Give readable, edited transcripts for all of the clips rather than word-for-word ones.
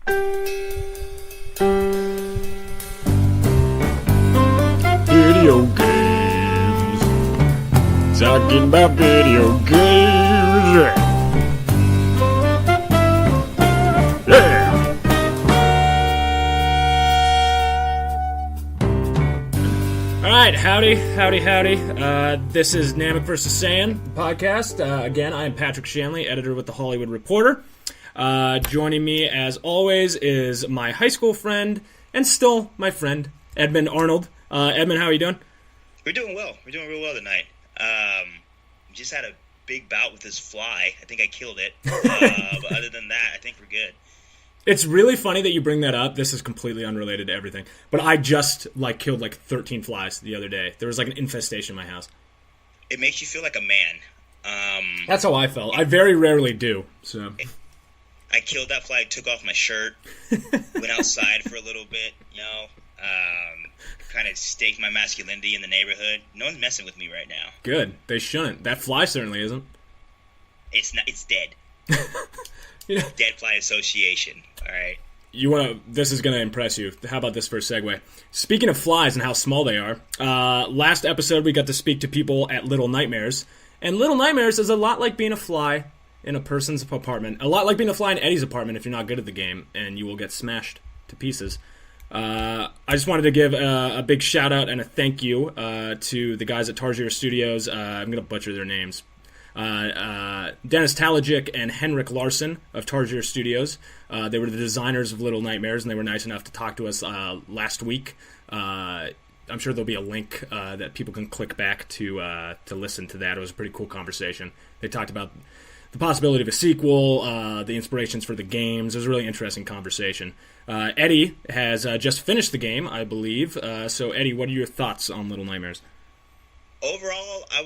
Video games. Talking about video games. Yeah. All right, howdy. This is Namek vs. Saiyan, the podcast. Again, I am Patrick Shanley, editor with The Hollywood Reporter. Joining me, as always, is my high school friend, and still my friend, Edmund Arnold. Edmund, how are you doing? We're doing well. We're doing real well tonight. Just had a big bout with this fly. I think I killed it. But other than that, I think we're good. It's really funny that you bring that up. This is completely unrelated to everything. But I just killed 13 flies the other day. There was an infestation in my house. It makes you feel like a man. That's how I felt. I very rarely do. So I killed that fly, took off my shirt, went outside for a little bit, kind of staked my masculinity in the neighborhood. No one's messing with me right now. Good. They shouldn't. That fly certainly isn't. It's not. It's dead. Dead Fly Association. All right. This is going to impress you. How about this for a segue? Speaking of flies and how small they are, last episode we got to speak to people at Little Nightmares. And Little Nightmares is a lot like being a fly in a person's apartment. A lot like being a fly in Eddie's apartment if you're not good at the game, and you will get smashed to pieces. I just wanted to give a big shout-out and a thank you to the guys at Tarsier Studios. I'm going to butcher their names. Dennis Talajic and Henrik Larsson of Tarsier Studios. They were the designers of Little Nightmares, and they were nice enough to talk to us last week. I'm sure there'll be a link that people can click back to listen to that. It was a pretty cool conversation. They talked about the possibility of a sequel, the inspirations for the games. It was a really interesting conversation. Eddie has just finished the game, I believe. So, Eddie, what are your thoughts on Little Nightmares? Overall, I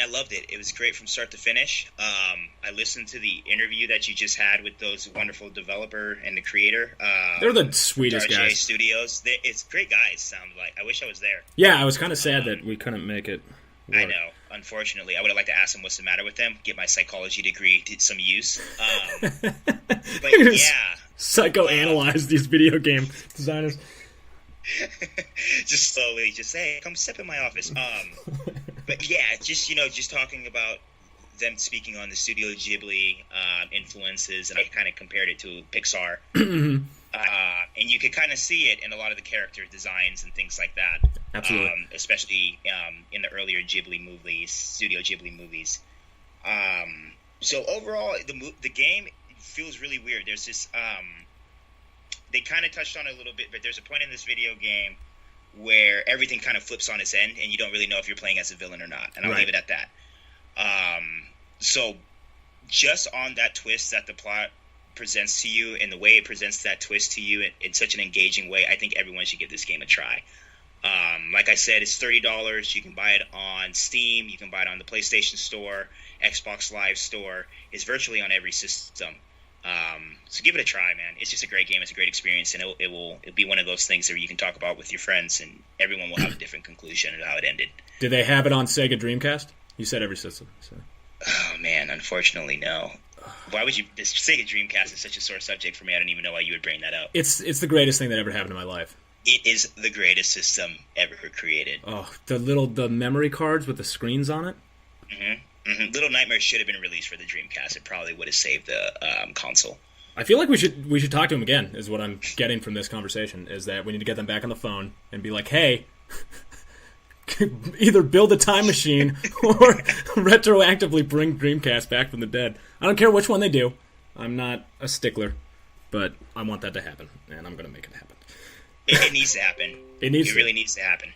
loved it. It was great from start to finish. I listened to the interview that you just had with those wonderful developer and the creator. They're the sweetest Tarsier guys. Studios. It's great guys, sound like. I wish I was there. Yeah, I was kind of sad that we couldn't make it work. I know. Unfortunately, I would have liked to ask them what's the matter with them, get my psychology degree to some use. But yeah. Psychoanalyze these video game designers. Just slowly, hey, come step in my office. But yeah, just talking about them speaking on the Studio Ghibli influences, and I kind of compared it to Pixar. And you could kind of see it in a lot of the character designs and things like that. Absolutely. Especially in the earlier Ghibli movies, Studio Ghibli movies. So overall, the game feels really weird. There's this... they kind of touched on it a little bit, but there's a point in this video game where everything kind of flips on its end, and you don't really know if you're playing as a villain or not. And I'll leave it at that. So just on that twist that the plot presents to you and the way it presents that twist to you in such an engaging way, I think everyone should give this game a try. Like I said, it's $30. You can buy it on Steam. You can buy it on the PlayStation Store, Xbox Live Store. It's virtually on every system. So give it a try, man. It's just a great game. It's a great experience, and it'll be one of those things that you can talk about with your friends, and everyone will have a different conclusion of how it ended. Did they have it on Sega Dreamcast? You said every system. So. Oh man, unfortunately, no. Why would you? This Sega Dreamcast is such a sore subject for me. I don't even know why you would bring that up. It's the greatest thing that ever happened in my life. It is the greatest system ever created. Oh, the memory cards with the screens on it. Mm-hmm. Little Nightmares should have been released for the Dreamcast. It probably would have saved the console. I feel like we should talk to him again, is what I'm getting from this conversation, is that we need to get them back on the phone and be like, hey, either build a time machine or retroactively bring Dreamcast back from the dead. I don't care which one they do. I'm not a stickler, but I want that to happen, and I'm going to make it happen. It needs to happen. It really needs to happen.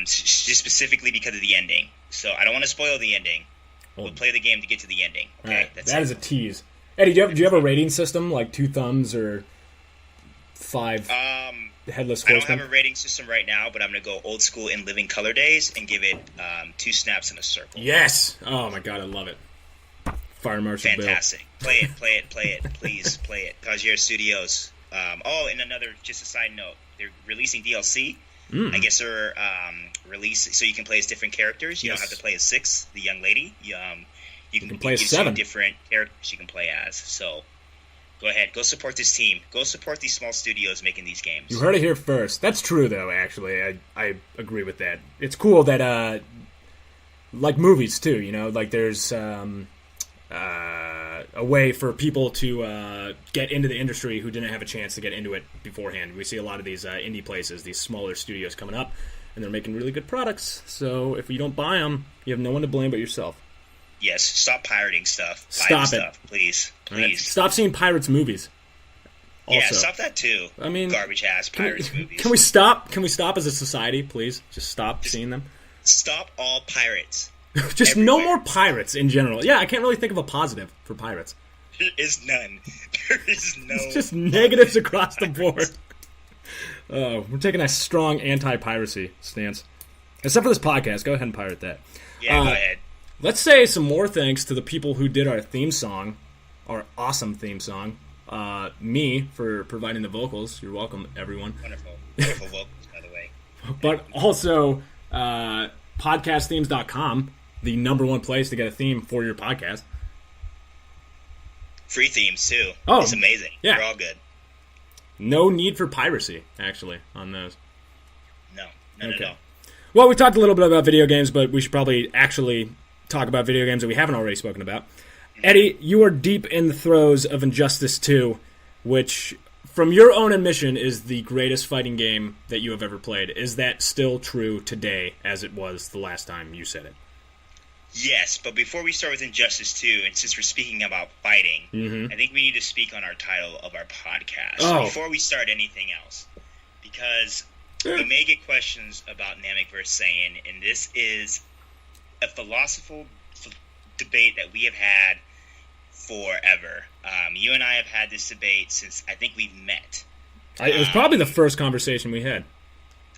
Just specifically because of the ending. So I don't want to spoil the ending. We'll play the game to get to the ending. Okay, right. That is a tease. Eddie, do you have a rating system like 2 thumbs or 5 headless horsemen? I don't have a rating system right now, but I'm going to go old school in Living Color Days and give it 2 snaps in a circle. Yes! Oh my god, I love it. Fire Marshal Fantastic. Bill. Play it. Please play it. Tarsier Studios. And just a side note, they're releasing DLC. I guess they're releasing, so you can play as different characters. You don't have to play as 6, the young lady. You can play as 7 different characters you can play as. So Go ahead. Go support this team. Go support these small studios making these games. You heard it here first. That's true, though, actually. I agree with that. It's cool that, like movies, too, you know? Like, there's a way for people to get into the industry who didn't have a chance to get into it beforehand. We see a lot of these indie places, these smaller studios coming up, and they're making really good products. So if you don't buy them, you have no one to blame but yourself. Yes, stop pirating stuff. Stop it. Stuff, please. Right. Stop seeing pirates movies. Also. Yeah, stop that too. I mean, garbage ass pirates movies. Can we stop? Can we stop as a society, please? Just stop seeing them. Stop all pirates. Just everywhere. no more pirates in general. Yeah, I can't really think of a positive for pirates. There is none. There is no. It's just negatives across the board. Oh, we're taking a strong anti-piracy stance. Except for this podcast. Go ahead and pirate that. Yeah, go ahead. Let's say some more thanks to the people who did our theme song, our awesome theme song. Me for providing the vocals. You're welcome, everyone. Wonderful. Wonderful vocals, by the way. But also, podcastthemes.com, the number one place to get a theme for your podcast. Free themes, too. Oh, it's amazing. Yeah. They're all good. No need for piracy, actually, on those. No, none at all. Well, we talked a little bit about video games, but we should probably actually talk about video games that we haven't already spoken about. Eddie, you are deep in the throes of Injustice 2, which, from your own admission, is the greatest fighting game that you have ever played. Is that still true today, as it was the last time you said it? Yes, but before we start with Injustice 2, and since we're speaking about fighting, I think we need to speak on our title of our podcast before we start anything else. Because we may get questions about Namek vs. Saiyan, and this is a philosophical debate that we have had forever. You and I have had this debate since I think we've met. It was probably the first conversation we had.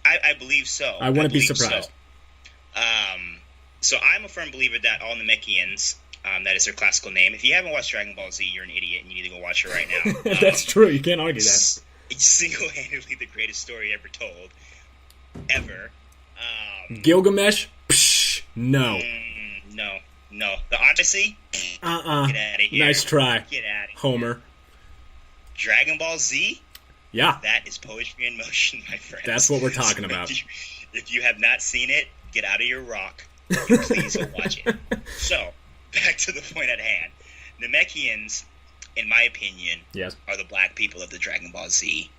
I believe so. I wouldn't be surprised. So I'm a firm believer that all Namekians, that is their classical name. If you haven't watched Dragon Ball Z, you're an idiot, and you need to go watch it right now. That's true. You can't argue that. It's single-handedly the greatest story ever told. Ever. Gilgamesh? Psh, no. No. The Odyssey? Get out of here. Nice try. Get out of here. Homer. Dragon Ball Z? Yeah. That is poetry in motion, my friends. That's what we're talking about. If you have not seen it, get out of your rock. And please go watch it. So, back to the point at hand. Namekians, in my opinion, are the black people of the Dragon Ball Z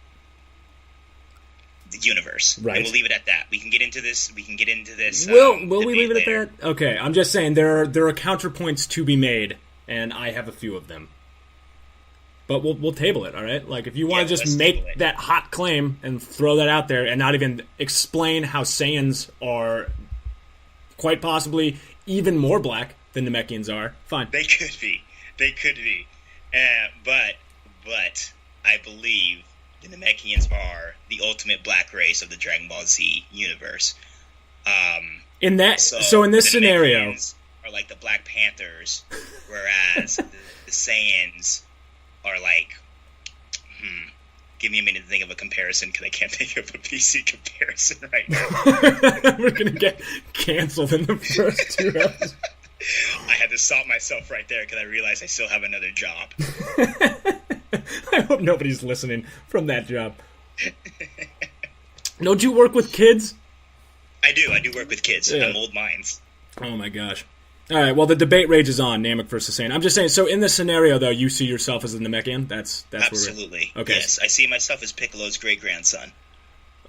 universe. Right. And we'll leave it at that. We can get into this. Will we leave it at that? Okay, I'm just saying there are counterpoints to be made, and I have a few of them. But we'll table it, all right? Like, if you want to just make that hot claim and throw that out there and not even explain how Saiyans are quite possibly even more black than Namekians are, fine. They could be. But I believe the Namekians are the ultimate black race of the Dragon Ball Z universe. In this scenario, are like the Black Panthers, whereas the Saiyans are like, give me a minute to think of a comparison because I can't think of a PC comparison right now. We're gonna get canceled in the first 2 episodes. I had to stop myself right there because I realized I still have another job. I hope nobody's listening from that job. Don't you work with kids? I do work with kids. Yeah. I'm old minds. Oh my gosh. All right, well, the debate rages on, Namek versus Saiyan. I'm just saying, so in this scenario, though, you see yourself as a Namekian? That's Absolutely. Okay. Yes, I see myself as Piccolo's great-grandson.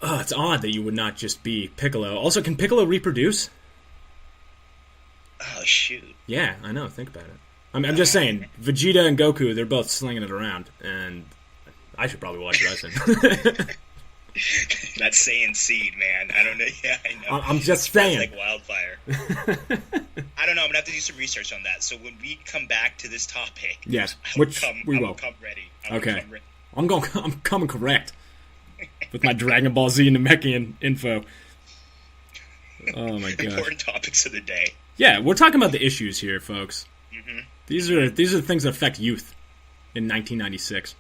Oh, it's odd that you would not just be Piccolo. Also, can Piccolo reproduce? Oh, shoot. Yeah, I know. Think about it. I'm just saying, Vegeta and Goku, they're both slinging it around, and I should probably watch wrestling. That Saiyan seed, man. I don't know. Yeah, I know. I'm just saying. It's like wildfire. I don't know. I'm going to have to do some research on that. So when we come back to this topic, yes, I will come ready. Okay. I'm coming correct with my Dragon Ball Z Namekian info. Oh my god. Important topics of the day. Yeah, we're talking about the issues here, folks. Mm-hmm. These are the things that affect youth in 1996.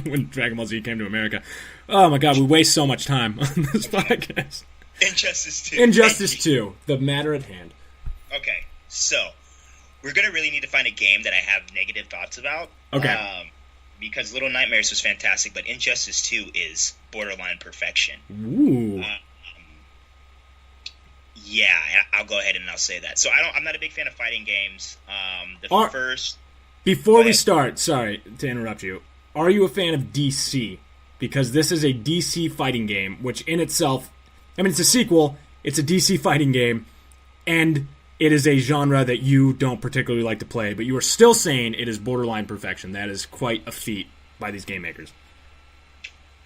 When Dragon Ball Z came to America. Oh my god, we waste so much time on this podcast. Injustice 2. Injustice 2, the matter at hand. Okay, so we're gonna really need to find a game that I have negative thoughts about. Okay. Because Little Nightmares was fantastic, but Injustice 2 is borderline perfection. Ooh. Yeah, I'll go ahead and I'll say that. So I'm not a big fan of fighting games. Before we start, sorry to interrupt you. Are you a fan of DC? Because this is a DC fighting game, which in itself, I mean, it's a sequel. It's a DC fighting game, and it is a genre that you don't particularly like to play, but you are still saying it is borderline perfection. That is quite a feat by these game makers.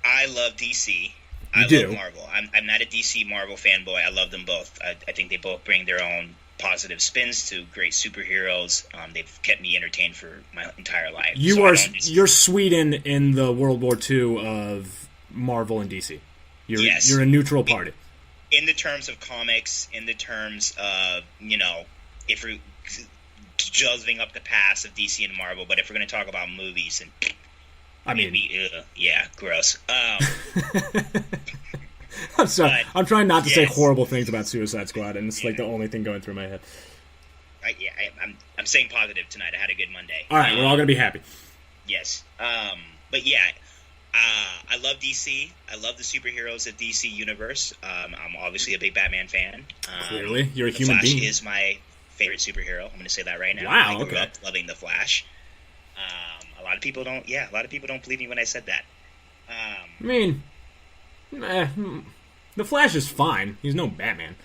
I love DC. I love Marvel. I'm not a DC Marvel fanboy. I love them both. I think they both bring their own positive spins to great superheroes. They've kept me entertained for my entire life. You're Sweden in the World War II of Marvel and DC. You're a neutral party. In the terms of comics, in the terms of, if we're delving up the past of DC and Marvel, but if we're going to talk about movies, gross. I'm sorry. I'm trying not to say horrible things about Suicide Squad, and it's like the only thing going through my head. I'm saying positive tonight. I had a good Monday. All right, we're all going to be happy. Yes. But yeah, I love DC. I love the superheroes of DC Universe. I'm obviously a big Batman fan. Clearly, you're a human being. The being. Flash is my favorite superhero. I'm going to say that right now. Wow, I grew up loving the Flash. A lot of people don't believe me when I said that. The Flash is fine. He's no Batman.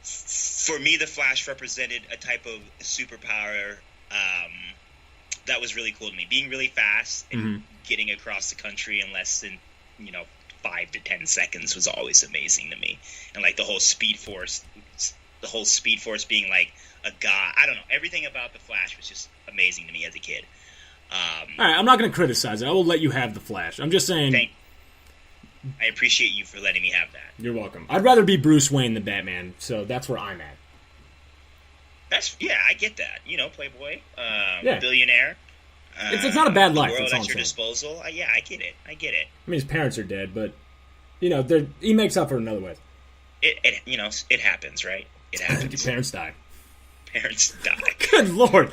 For me, the Flash represented a type of superpower that was really cool to me. Being really fast and getting across the country in less than 5 to 10 seconds was always amazing to me. And like the whole Speed Force being like a god. I don't know. Everything about the Flash was just amazing to me as a kid. All right, I'm not going to criticize it. I will let you have the Flash. I'm just saying. I appreciate you for letting me have that. You're welcome. I'd rather be Bruce Wayne than Batman, so that's where I'm at. I get that. Playboy, billionaire. It's not a bad life. The world that's all at your I'm disposal. I get it. I mean, his parents are dead, but he makes up for it in other ways. It happens, right? It happens. Parents die. Good Lord.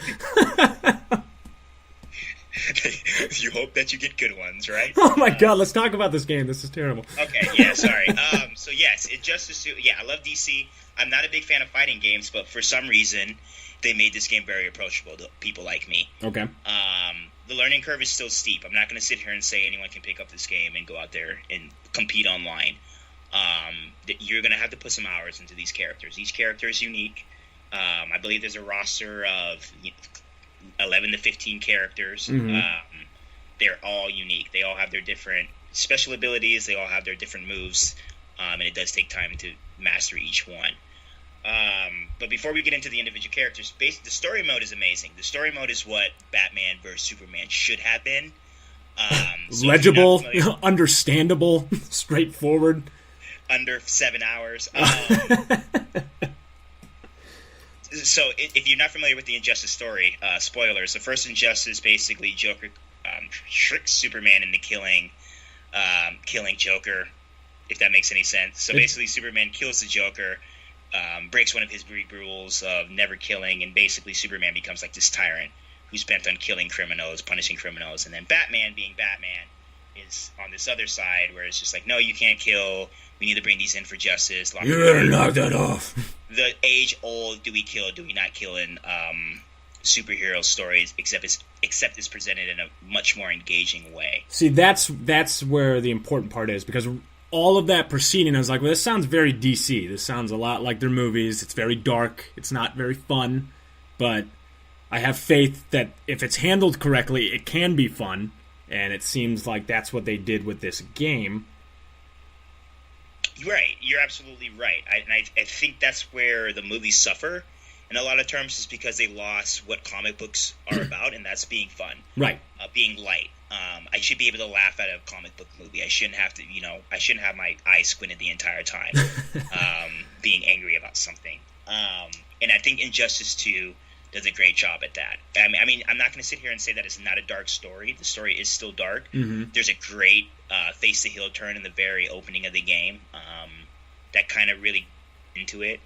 You hope that you get good ones, right? Oh my God, let's talk about this game. This is terrible. Okay, yeah, sorry. So yes, Injustice 2. Yeah, I love DC. I'm not a big fan of fighting games, but for some reason, they made this game very approachable to people like me. Okay. The learning curve is still steep. I'm not going to sit here and say anyone can pick up this game and go out there and compete online. You're going to have to put some hours into these characters. Each character is unique. I believe there's a roster of 11 to 15 characters. They're all unique. They all have their different special abilities. They all have their different moves, and it does take time to master each one. But before we get into the individual characters, the story mode is amazing. The story mode is what Batman vs. Superman should have been. So legible, understandable, straightforward. Under 7 hours. So, if you're not familiar with the Injustice story, spoilers. The first Injustice, basically, Joker tricks Superman into killing Joker, if that makes any sense. So basically, Superman kills the Joker, breaks one of his Greek rules of never killing, and basically Superman becomes like this tyrant who's bent on killing criminals, punishing criminals, and then Batman, being Batman, is on this other side where it's just like, no, you can't kill. We need to bring these in for justice. You better knock that off. The age-old do we kill, do we not kill in superhero stories, except it's presented in a much more engaging way. See, that's where the important part is, because all of that preceding, I was like, well, this sounds very DC. This sounds a lot like their movies. It's very dark. It's not very fun, but I have faith that if it's handled correctly, it can be fun, and it seems like that's what they did with this game. Right, you're absolutely right. I think that's where the movies suffer in a lot of terms, is because they lost what comic books are about, and that's being fun. Right. Being light. I should be able to laugh at a comic book movie. I shouldn't have to, I shouldn't have my eyes squinted the entire time being angry about something. And I think Injustice 2 does a great job at that. I mean, I'm not going to sit here and say that it's not a dark story. The story is still dark. Mm-hmm. There's a great face-to-heel turn in the very opening of the game that kind of really into it.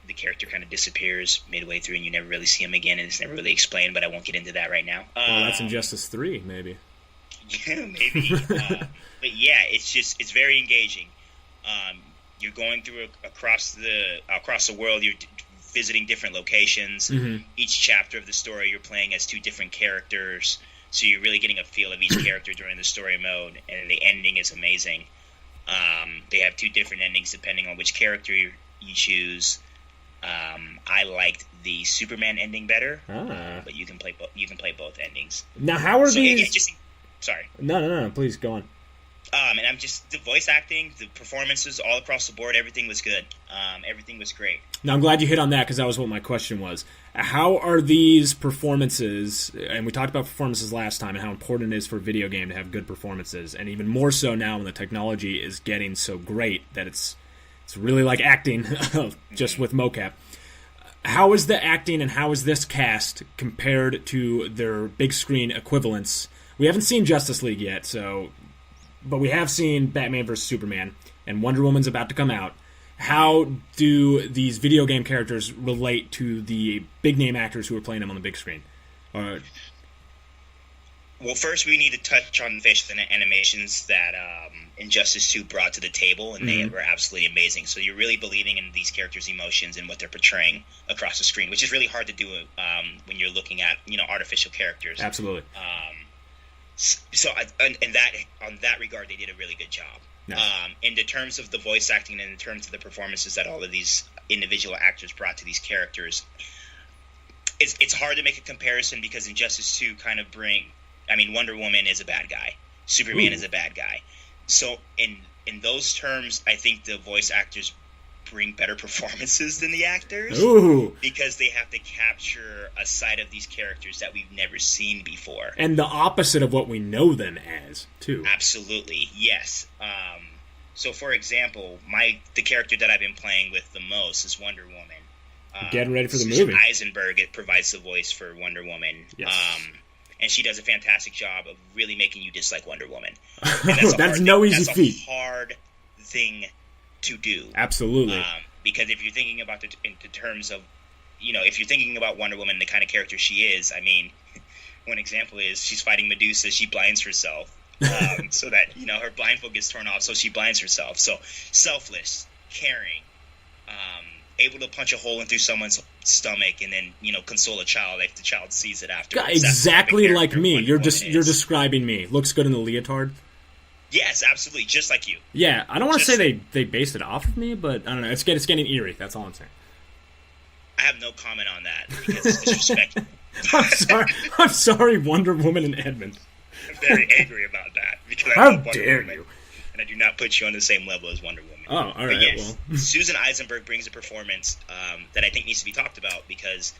the character kind of disappears midway through, and you never really see him again, and it's never really explained. But I won't get into that right now. Well, that's Injustice 3, maybe. Yeah, maybe. But yeah, it's very engaging. You're going through across the world. You're visiting different locations. Mm-hmm. Each chapter of the story, you're playing as two different characters, so you're really getting a feel of each character during the story mode. And the ending is amazing. They have two different endings depending on which character you choose. I liked the Superman ending better, but you can play both endings. Now, how are these? Sorry. No. Please go on. And I'm just the voice acting, the performances all across the board. Everything was good. Everything was great. Now, I'm glad you hit on that because that was what my question was. How are these performances? And we talked about performances last time and how important it is for a video game to have good performances, and even more so now when the technology is getting so great that it's really like acting, just with mocap. How is the acting and how is this cast compared to their big screen equivalents? We haven't seen Justice League yet, but we have seen Batman vs. Superman, and Wonder Woman's about to come out. How do these video game characters relate to the big-name actors who are playing them on the big screen? Well, first we need to touch on the facial animations that Injustice 2 brought to the table, and they were absolutely amazing. So you're really believing in these characters' emotions and what they're portraying across the screen, which is really hard to do when you're looking at artificial characters. Absolutely. So in that regard, they did a really good job. Nice. In the terms of the voice acting and in terms of the performances that all of these individual actors brought to these characters, it's hard to make a comparison because Injustice 2 kind of Wonder Woman is a bad guy. Superman is a bad guy. So in those terms, I think the voice actors bring better performances than the actors because they have to capture a side of these characters that we've never seen before. And the opposite of what we know them as, too. Absolutely, yes. So, for example, the character that I've been playing with the most is Wonder Woman. Getting ready for the Susan movie. Eisenberg provides the voice for Wonder Woman. Yes. And she does a fantastic job of really making you dislike Wonder Woman. That's no easy feat. That's a hard thing to do. Absolutely. Because if you're thinking about it in terms of, if you're thinking about Wonder Woman, the kind of character she is, one example is she's fighting Medusa, she blinds herself. So that, her blindfold gets torn off, so she blinds herself. So selfless, caring, able to punch a hole in through someone's stomach and then, console a child if the child sees it afterwards. Exactly like me. You're describing me. Looks good in the leotard. Yes, absolutely, just like you. Yeah, I don't want to say they based it off of me, but I don't know. It's getting eerie. That's all I'm saying. I have no comment on that because it's disrespectful. I'm sorry, Wonder Woman and Edmund. I'm very angry about that because How dare you? And I do not put you on the same level as Wonder Woman. Oh, all right. Yes, well, Susan Eisenberg brings a performance that I think needs to be talked about because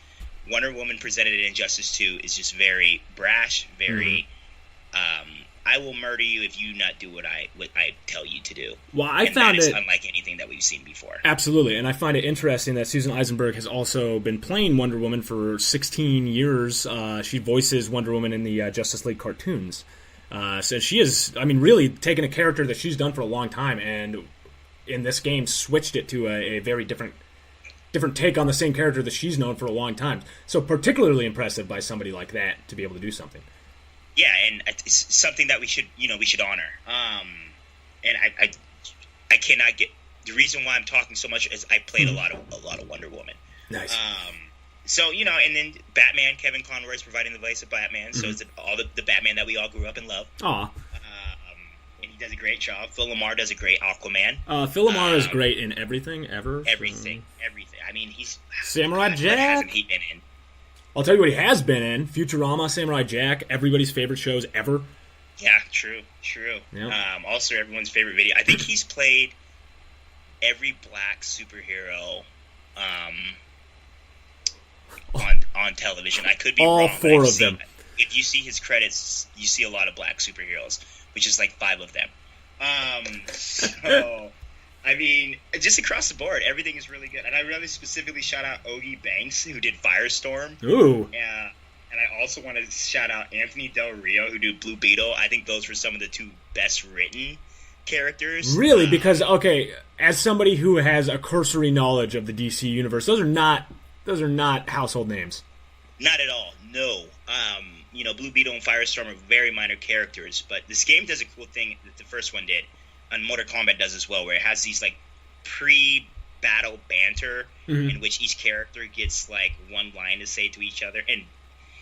Wonder Woman presented in Injustice 2 is just very brash, very. I will murder you if you not do what I tell you to do. Well, I found it unlike anything that we've seen before. Absolutely, and I find it interesting that Susan Eisenberg has also been playing Wonder Woman for 16 years. She voices Wonder Woman in the Justice League cartoons. So she is, really taken a character that she's done for a long time, and in this game switched it to a very different take on the same character that she's known for a long time. So particularly impressive by somebody like that to be able to do something. Yeah, and it's something that we should honor. And I cannot get the reason why I'm talking so much is I played a lot of Wonder Woman. Nice. So and then Batman, Kevin Conroy is providing the voice of Batman. So it's all the Batman that we all grew up and love. Aw. And he does a great job. Phil LaMarr does a great Aquaman. Phil LaMarr is great in everything ever. Everything. He's Samurai Jack. What hasn't he been in? I'll tell you what he has been in. Futurama, Samurai Jack, everybody's favorite shows ever. Yeah, true. Yep. Also everyone's favorite video. I think he's played every black superhero on television. I could be all wrong. All four of them. If you see his credits, you see a lot of black superheroes, which is like 5 of them. Just across the board, everything is really good. And I really specifically shout out Ogie Banks, who did Firestorm. Ooh. Yeah. And I also want to shout out Anthony Del Rio, who did Blue Beetle. I think those were some of the 2 best written characters. Really? Because, okay, as somebody who has a cursory knowledge of the DC universe, those are not household names. Not at all, no. Blue Beetle and Firestorm are very minor characters, but this game does a cool thing that the first one did, and Mortal Kombat does as well, where it has these, like, pre-battle banter in which each character gets, like, one line to say to each other. And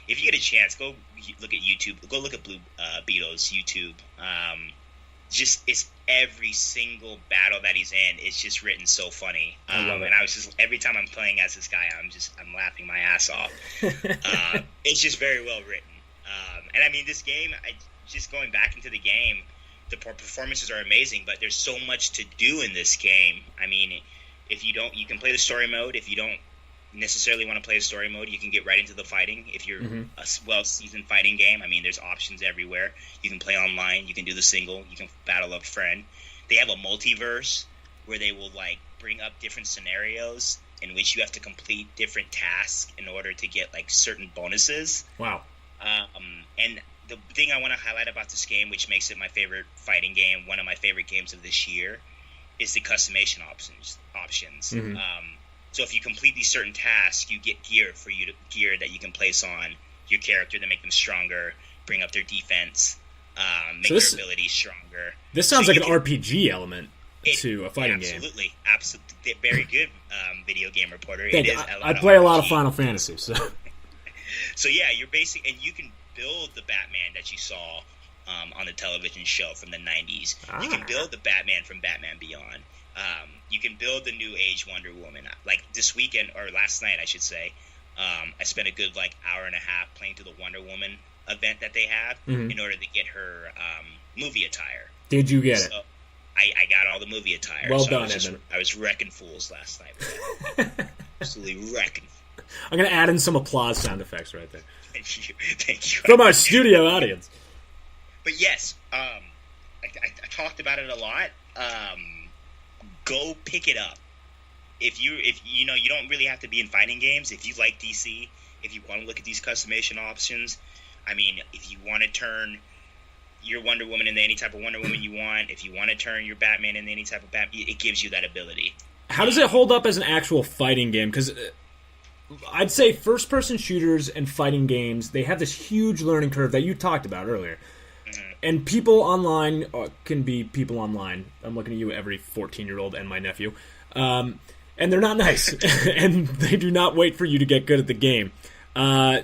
if you get a chance, go look at YouTube. Go look at Blue Beetle's YouTube. It's every single battle that he's in. It's just written so funny. I love it. And I was just, every time I'm playing as this guy, I'm laughing my ass off. It's just very well written. And I mean, this game, just going back into the game, the performances are amazing, but there's so much to do in this game. I mean, if you don't, you can play the story mode. If you don't necessarily want to play a story mode, you can get right into the fighting. If you're a well-seasoned fighting game, I mean, there's options everywhere. You can play online. You can do the single. You can battle a friend. They have a multiverse where they will, like, bring up different scenarios in which you have to complete different tasks in order to get, like, certain bonuses. Wow. And the thing I want to highlight about this game, which makes it my favorite fighting game, one of my favorite games of this year, is the customization options. So if you complete these certain tasks, you get gear that you can place on your character to make them stronger, bring up their defense, make their abilities stronger. This sounds like an RPG element to a fighting game. Absolutely. Very good video game reporter. I play a lot of Final Fantasy, so... So yeah, you're basic, and you can build the Batman that you saw on the television show from the 90s. You can build the Batman from Batman Beyond. You can build the new age Wonder Woman. Like this weekend, or last night, I should say, I spent a good hour and a half playing through the Wonder Woman event that they have in order to get her movie attire. Did you get it? I got all the movie attire. Well done, Edmund. I was wrecking fools last night. Absolutely wrecking. I'm going to add in some applause sound effects right there. Thank you. From our studio audience. But yes, I talked about it a lot. Go pick it up. If you don't really have to be in fighting games. If you like DC, if you want to look at these customization options, I mean, if you want to turn your Wonder Woman into any type of Wonder Woman you want, if you want to turn your Batman into any type of Batman, it gives you that ability. How does it hold up as an actual fighting game? Because I'd say first-person shooters and fighting games, they have this huge learning curve that you talked about earlier. And people online can be people online. I'm looking at you, every 14-year-old and my nephew. And they're not nice. And they do not wait for you to get good at the game. I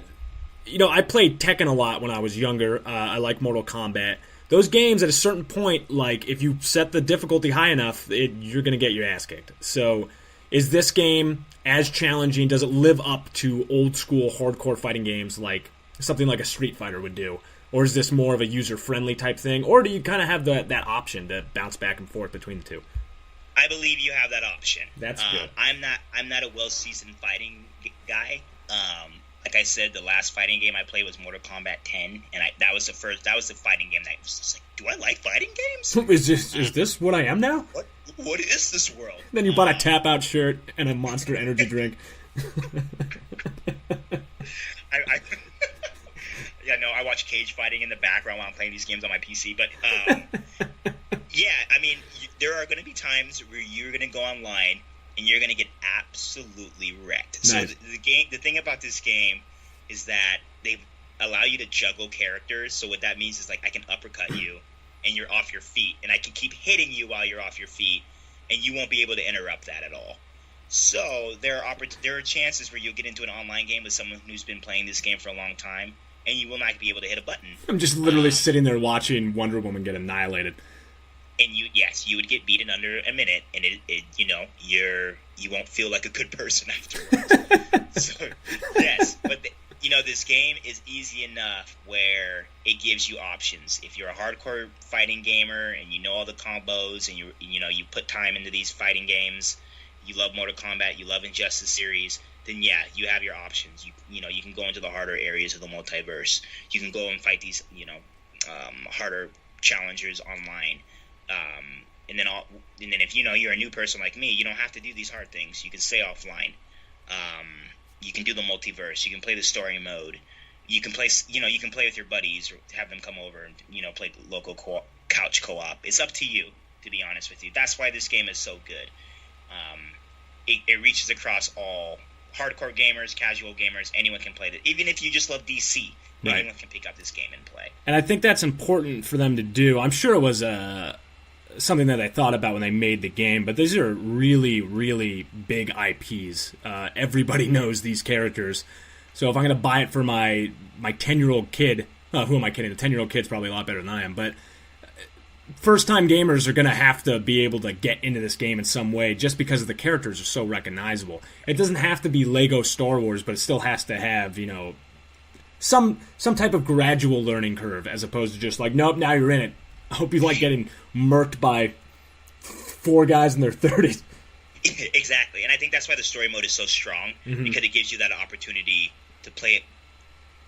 played Tekken a lot when I was younger. I like Mortal Kombat. Those games, at a certain point, like, if you set the difficulty high enough, you're going to get your ass kicked. So, is this game as challenging? Does it live up to old-school hardcore fighting games like something like a Street Fighter would do? Or is this more of a user-friendly type thing? Or do you kind of have that option to bounce back and forth between the two? I believe you have that option. That's good. I'm not a well-seasoned fighting guy. Like I said, the last fighting game I played was Mortal Kombat 10, and that was the fighting game that I was just like, do I like fighting games? Is this what I am now? What is this world? Then you bought a tap-out shirt and a Monster Energy drink. I watch cage fighting in the background while I'm playing these games on my PC. But yeah, I mean, there are going to be times where you're going to go online and you're going to get absolutely wrecked. Nice. So the thing about this game is that they allow you to juggle characters. So what that means is, like, I can uppercut you and you're off your feet, and I can keep hitting you while you're off your feet, and you won't be able to interrupt that at all. So there are chances where you'll get into an online game with someone who's been playing this game for a long time, and you will not be able to hit a button. I'm just literally sitting there watching Wonder Woman get annihilated. And you would get beaten under a minute, and you won't feel like a good person afterwards. So yes, but this game is easy enough where it gives you options. If you're a hardcore fighting gamer and you know all the combos, and you put time into these fighting games, you love Mortal Kombat, you love Injustice series, then yeah, you have your options. You can go into the harder areas of the multiverse. You can go and fight these harder challengers online. And then if you're a new person like me, you don't have to do these hard things. You can stay offline. You can do the multiverse. You can play the story mode. You can play with your buddies or have them come over and play local couch co-op. It's up to you. to be honest with you. That's why this game is so good. It reaches across all hardcore gamers, casual gamers. Anyone can play it. Even if you just love DC, anyone can pick up this game and play. And I think that's important for them to do. I'm sure it was something that they thought about when they made the game, but these are really, really big IPs. Everybody knows these characters. So if I'm going to buy it for my 10-year-old kid, who am I kidding? The 10-year-old kid's probably a lot better than I am, but first-time gamers are going to have to be able to get into this game in some way just because the characters are so recognizable. It doesn't have to be Lego Star Wars, but it still has to have, some type of gradual learning curve as opposed to just like, nope, now you're in it. I hope you like getting murked by 4 guys in their 30s. Exactly, and I think that's why the story mode is so strong, because it gives you that opportunity to play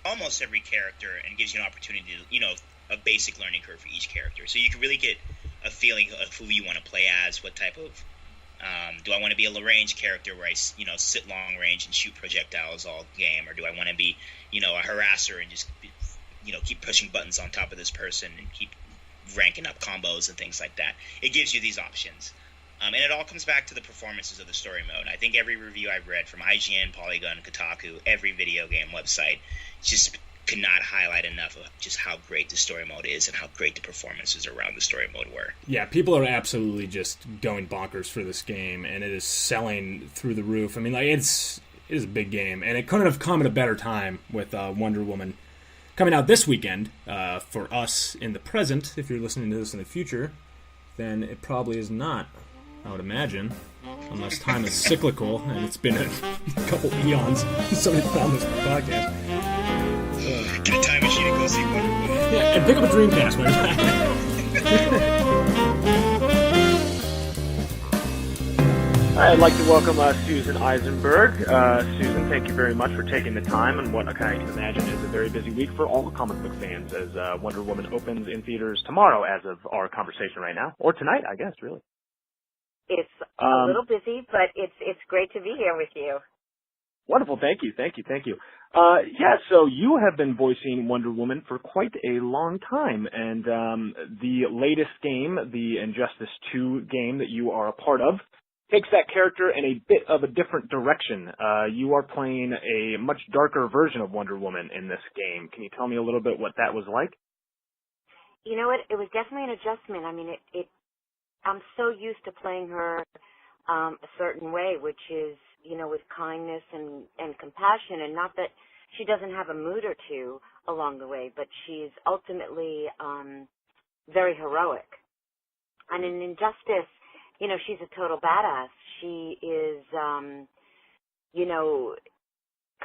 almost every character and gives you an opportunity to, a basic learning curve for each character. So you can really get a feeling of who you want to play as, what type of, do I want to be a Lagrange character where I, sit long range and shoot projectiles all game, or do I want to be, a harasser and just, keep pushing buttons on top of this person and keep ranking up combos and things like that. It gives you these options. And it all comes back to the performances of the story mode. I think every review I've read from IGN, Polygon, Kotaku, every video game website just could not highlight enough of just how great the story mode is and how great the performances around the story mode were. Yeah, people are absolutely just going bonkers for this game, and it is selling through the roof. I mean, it is a big game, and it couldn't have come at a better time with Wonder Woman coming out this weekend. For us in the present, if you're listening to this in the future, then it probably is not, I would imagine, unless time is cyclical, and it's been a couple eons since somebody found this podcast. Get a time machine and go see Wonder Woman. Yeah, and pick up a Dreamcast when I'd like to welcome Susan Eisenberg. Susan, thank you very much for taking the time on what I can imagine is a very busy week for all comic book fans, as Wonder Woman opens in theaters tomorrow as of our conversation right now. Or tonight, I guess, really. It's a little busy, but it's great to be here with you. Wonderful. Thank you. So you have been voicing Wonder Woman for quite a long time, and the latest game, the Injustice 2 game that you are a part of, takes that character in a bit of a different direction. You are playing a much darker version of Wonder Woman in this game. Can you tell me a little bit what that was like? You know what? It was definitely an adjustment. I mean, I'm so used to playing her a certain way, which is, with kindness and compassion, and not that she doesn't have a mood or two along the way, but she's ultimately very heroic. And in Injustice, she's a total badass. She is,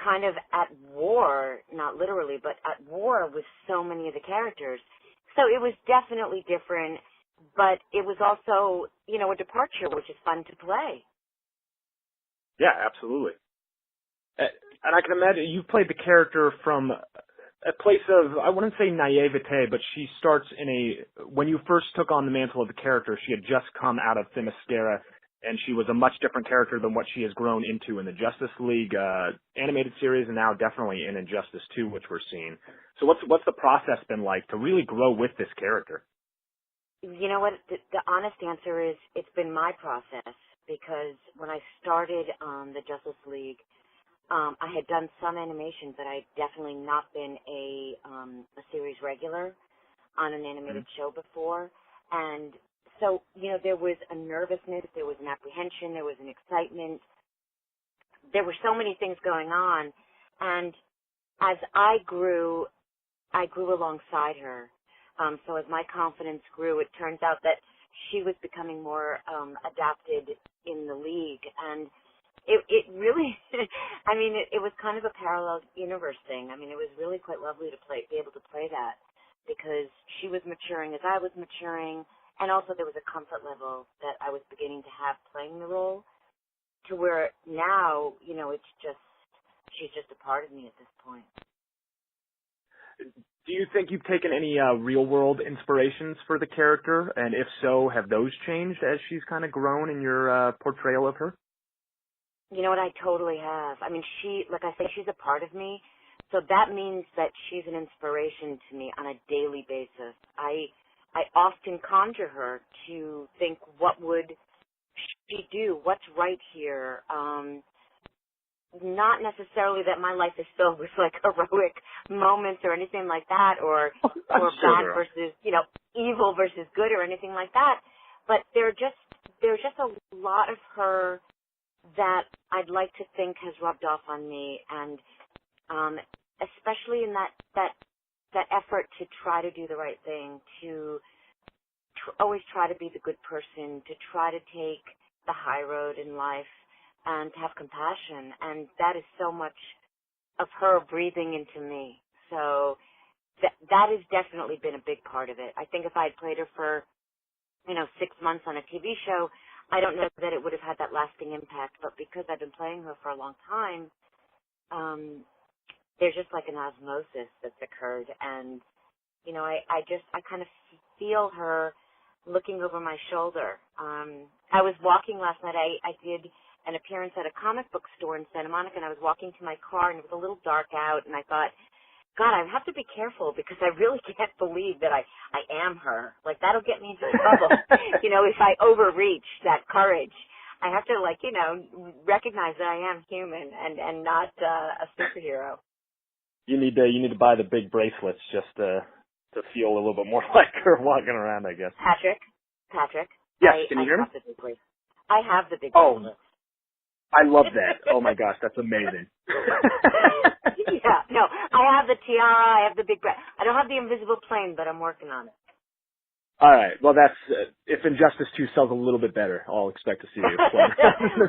kind of at war, not literally, but at war with so many of the characters. So it was definitely different, but it was also, a departure, which is fun to play. Yeah, absolutely. And I can imagine you've played the character from a place of, I wouldn't say naivete, but she starts when you first took on the mantle of the character, she had just come out of Themyscira, and she was a much different character than what she has grown into in the Justice League animated series, and now definitely in Injustice 2, which we're seeing. So what's the process been like to really grow with this character? You know what? The honest answer is it's been my process, because when I started the Justice League, I had done some animation, but I had definitely not been a series regular on an animated show before. And so, there was a nervousness, there was an apprehension, there was an excitement. There were so many things going on. And as I grew alongside her. So as my confidence grew, it turns out that she was becoming more adapted in the league. And it really, it was kind of a parallel universe thing. It was really quite lovely to be able to play that, because she was maturing as I was maturing, and also there was a comfort level that I was beginning to have playing the role, to where now, she's just a part of me at this point. Do you think you've taken any real-world inspirations for the character? And if so, have those changed as she's kind of grown in your portrayal of her? You know what, I totally have. Like I say, she's a part of me. So that means that she's an inspiration to me on a daily basis. I I often conjure her to think, what would she do? What's right here? Not necessarily that my life is filled with like heroic moments or anything like that, or bad versus, evil versus good or anything like that. But there's just a lot of her that I'd like to think has rubbed off on me, and especially in that effort to try to do the right thing, to always try to be the good person, to try to take the high road in life, and to have compassion. And that is so much of her breathing into me. So that has definitely been a big part of it. I think if I had played her for, 6 months on a TV show, I don't know that it would have had that lasting impact. But because I've been playing her for a long time, there's just like an osmosis that's occurred. And, I kind of feel her looking over my shoulder. I was walking last night. I did an appearance at a comic book store in Santa Monica, and I was walking to my car, and it was a little dark out, and I thought, God, I have to be careful because I really can't believe that I am her. Like, that'll get me into trouble, if I overreach that courage. I have to, recognize that I am human and not a superhero. You need to buy the big bracelets just to feel a little bit more like her walking around, I guess. Patrick. Yes, can you hear me? I have the big bracelet. I love that. Oh my gosh, that's amazing. Yeah, no, I have the tiara, I have the big I don't have the invisible plane, but I'm working on it. All right, well that's, if Injustice 2 sells a little bit better, I'll expect to see you.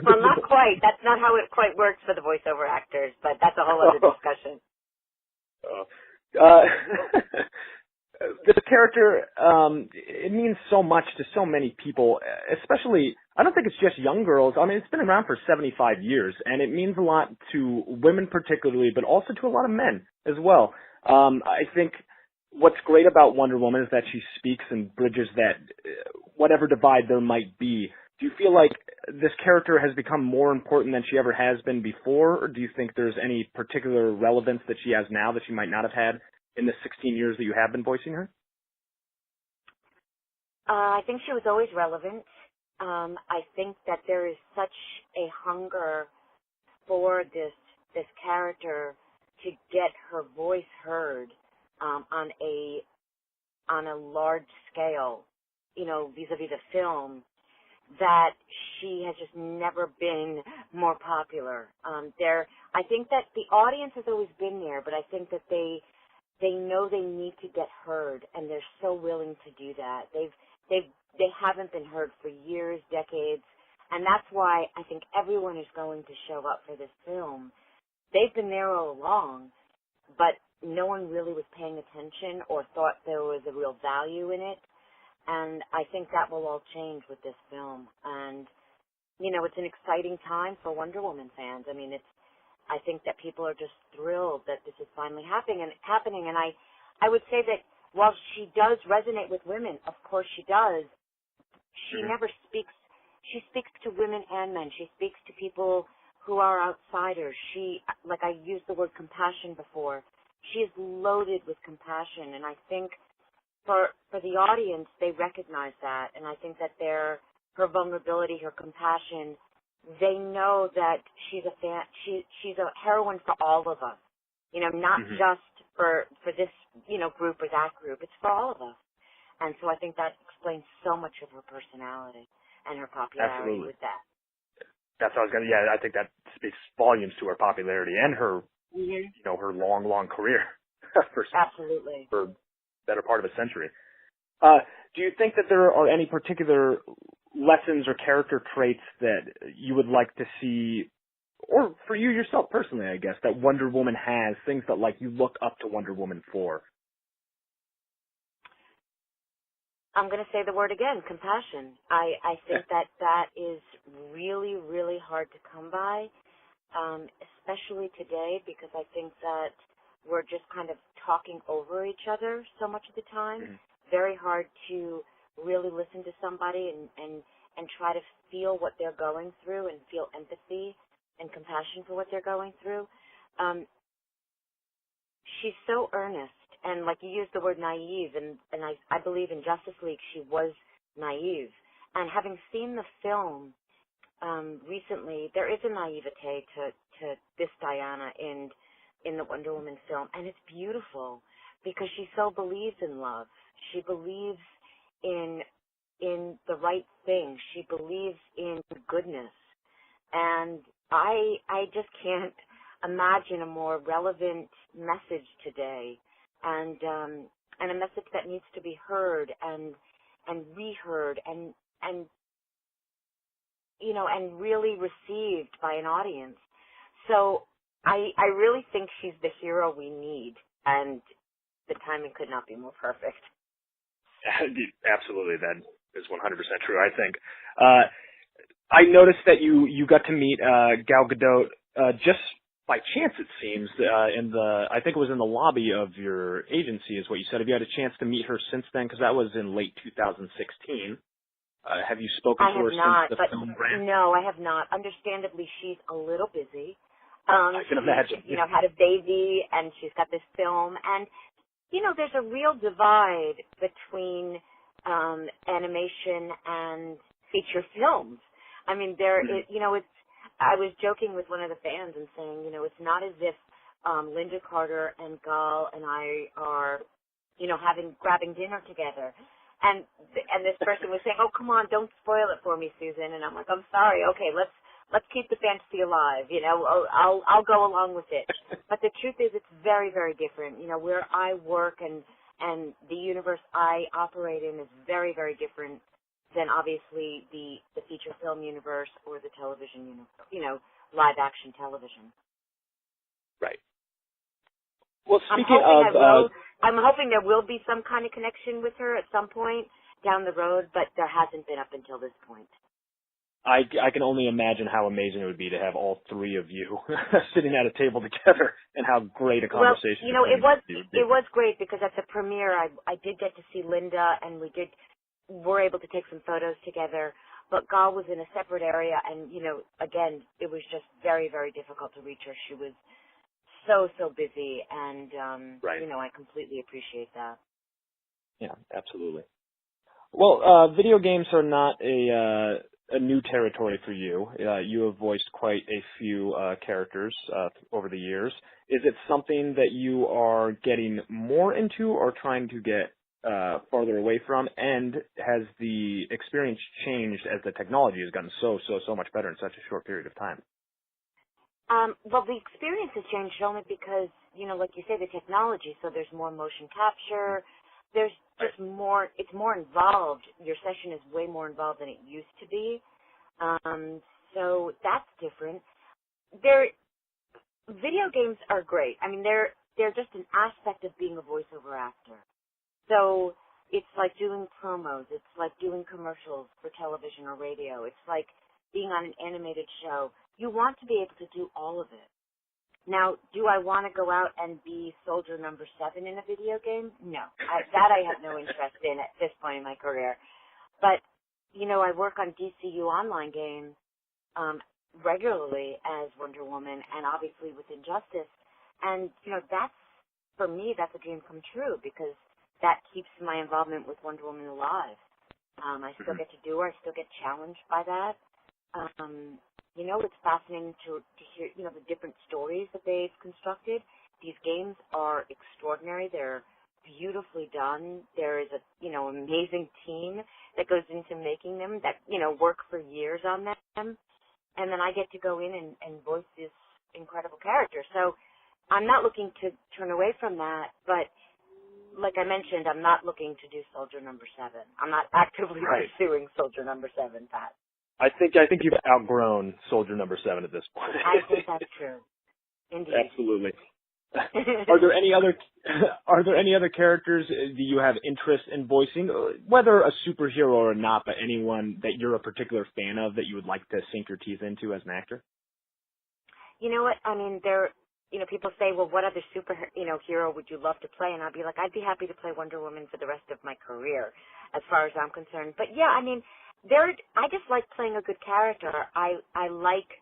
Well, not quite. That's not how it quite works for the voiceover actors, but that's a whole other discussion. This character, it means so much to so many people, especially, I don't think it's just young girls. I mean, it's been around for 75 years, and it means a lot to women particularly, but also to a lot of men as well. I think what's great about Wonder Woman is that she speaks and bridges that, whatever divide there might be. Do you feel like this character has become more important than she ever has been before, or do you think there's any particular relevance that she has now that she might not have had in the 16 years that you have been voicing her? I think she was always relevant. I think that there is such a hunger for this character to get her voice heard on a large scale, vis-a-vis the film, that she has just never been more popular. I think that the audience has always been there, but I think that they know they need to get heard, and they're so willing to do that. They haven't been heard for years, decades, and that's why I think everyone is going to show up for this film. They've been there all along, but no one really was paying attention or thought there was a real value in it, and I think that will all change with this film. And, it's an exciting time for Wonder Woman fans. I mean, I think that people are just thrilled that this is finally happening. And I would say that while she does resonate with women, of course she does, she never speaks. She speaks to women and men. She speaks to people who are outsiders. I used the word compassion before. She is loaded with compassion, and I think for the audience, they recognize that, and I think that her vulnerability, her compassion, they know that she's a heroine for all of us. Not just for this, group or that group. It's for all of us. And so I think that explains so much of her personality and her popularity. Absolutely. With that. That's what I was going to, I think that speaks volumes to her popularity and her, her long, long career. Absolutely. For better part of a century. Do you think that there are any particular lessons or character traits that you would like to see, or for you yourself personally, I guess, that Wonder Woman has, things that you look up to Wonder Woman for? I'm going to say the word again, compassion. I think that is really, really hard to come by, especially today, because I think that we're just kind of talking over each other so much of the time. Very hard to really listen to somebody and try to feel what they're going through and feel empathy and compassion for what they're going through. She's so earnest, and like you used the word naive, and I believe in Justice League she was naive. And having seen the film recently, there is a naivete to this Diana in the Wonder Woman film, and it's beautiful because she so believes in love. She believes in the right thing. She believes in goodness. And I just can't imagine a more relevant message today, and a message that needs to be heard and reheard and you know, and really received by an audience. So I really think she's the hero we need, and the timing could not be more perfect. Absolutely, that is 100% true, I think. I noticed that you got to meet Gal Gadot just by chance, it seems, I think it was in the lobby of your agency is what you said. Have you had a chance to meet her since then? Because that was in late 2016. Have you spoken to her since the film ran? No, I have not. Understandably, she's a little busy. I can imagine. You know, had a baby, and she's got this film. And, you know, there's a real divide between animation and feature films. I mean, you know, I was joking with one of the fans and saying, you know, it's not as if Linda Carter and Gal and I are, you know, grabbing dinner together. And this person was saying, oh, come on, don't spoil it for me, Susan. And I'm like, I'm sorry. Okay, let's keep the fantasy alive. You know, I'll go along with it. But the truth is, it's very, very different. You know, where I work and the universe I operate in is very, very different than obviously the feature film universe or the television universe, you know, live action television. Right. Well, speaking of, I'm hoping there will be some kind of connection with her at some point down the road, but there hasn't been up until this point. I can only imagine how amazing it would be to have all three of you sitting at a table together, and how great a conversation. Well, you know, it was great because at the premiere I did get to see Linda, and were able to take some photos together. But Gal was in a separate area, and you know, again, it was just very, very difficult to reach her. She was so busy, and right. You know, I completely appreciate that. Yeah, absolutely. Well, video games are not a new territory for you. You have voiced quite a few characters over the years. Is it something that you are getting more into or trying to get farther away from? And has the experience changed as the technology has gotten so much better in such a short period of time? Well, the experience has changed only because, you know, like you say, the technology, so there's more motion capture, there's just more, it's more involved. Your session is way more involved than it used to be. So that's different. Video games are great. I mean, they're just an aspect of being a voiceover actor. So it's like doing promos. It's like doing commercials for television or radio. It's like being on an animated show. You want to be able to do all of it. Now, do I want to go out and be soldier number 7 in a video game? No. I have no interest in at this point in my career. But, you know, I work on DCU online games regularly as Wonder Woman and obviously with Injustice. And, you know, for me, that's a dream come true because that keeps my involvement with Wonder Woman alive. I still get to do her. I still get challenged by that. You know, it's fascinating to hear, you know, the different stories that they've constructed. These games are extraordinary. They're beautifully done. There is a, you know, amazing team that goes into making them that, you know, work for years on them. And then I get to go in and voice this incredible character. So I'm not looking to turn away from that, but like I mentioned, I'm not looking to do soldier number 7. I'm not actively pursuing soldier number 7, Pat. I think you've outgrown soldier number 7 at this point. I think that's true. Indeed. Absolutely. Are there any other characters that you have interest in voicing, whether a superhero or not, but anyone that you're a particular fan of that you would like to sink your teeth into as an actor? You know what? I mean, you know, people say, well, what other hero would you love to play? And I'd be like, I'd be happy to play Wonder Woman for the rest of my career, as far as I'm concerned. But yeah, I mean, I just like playing a good character. I like,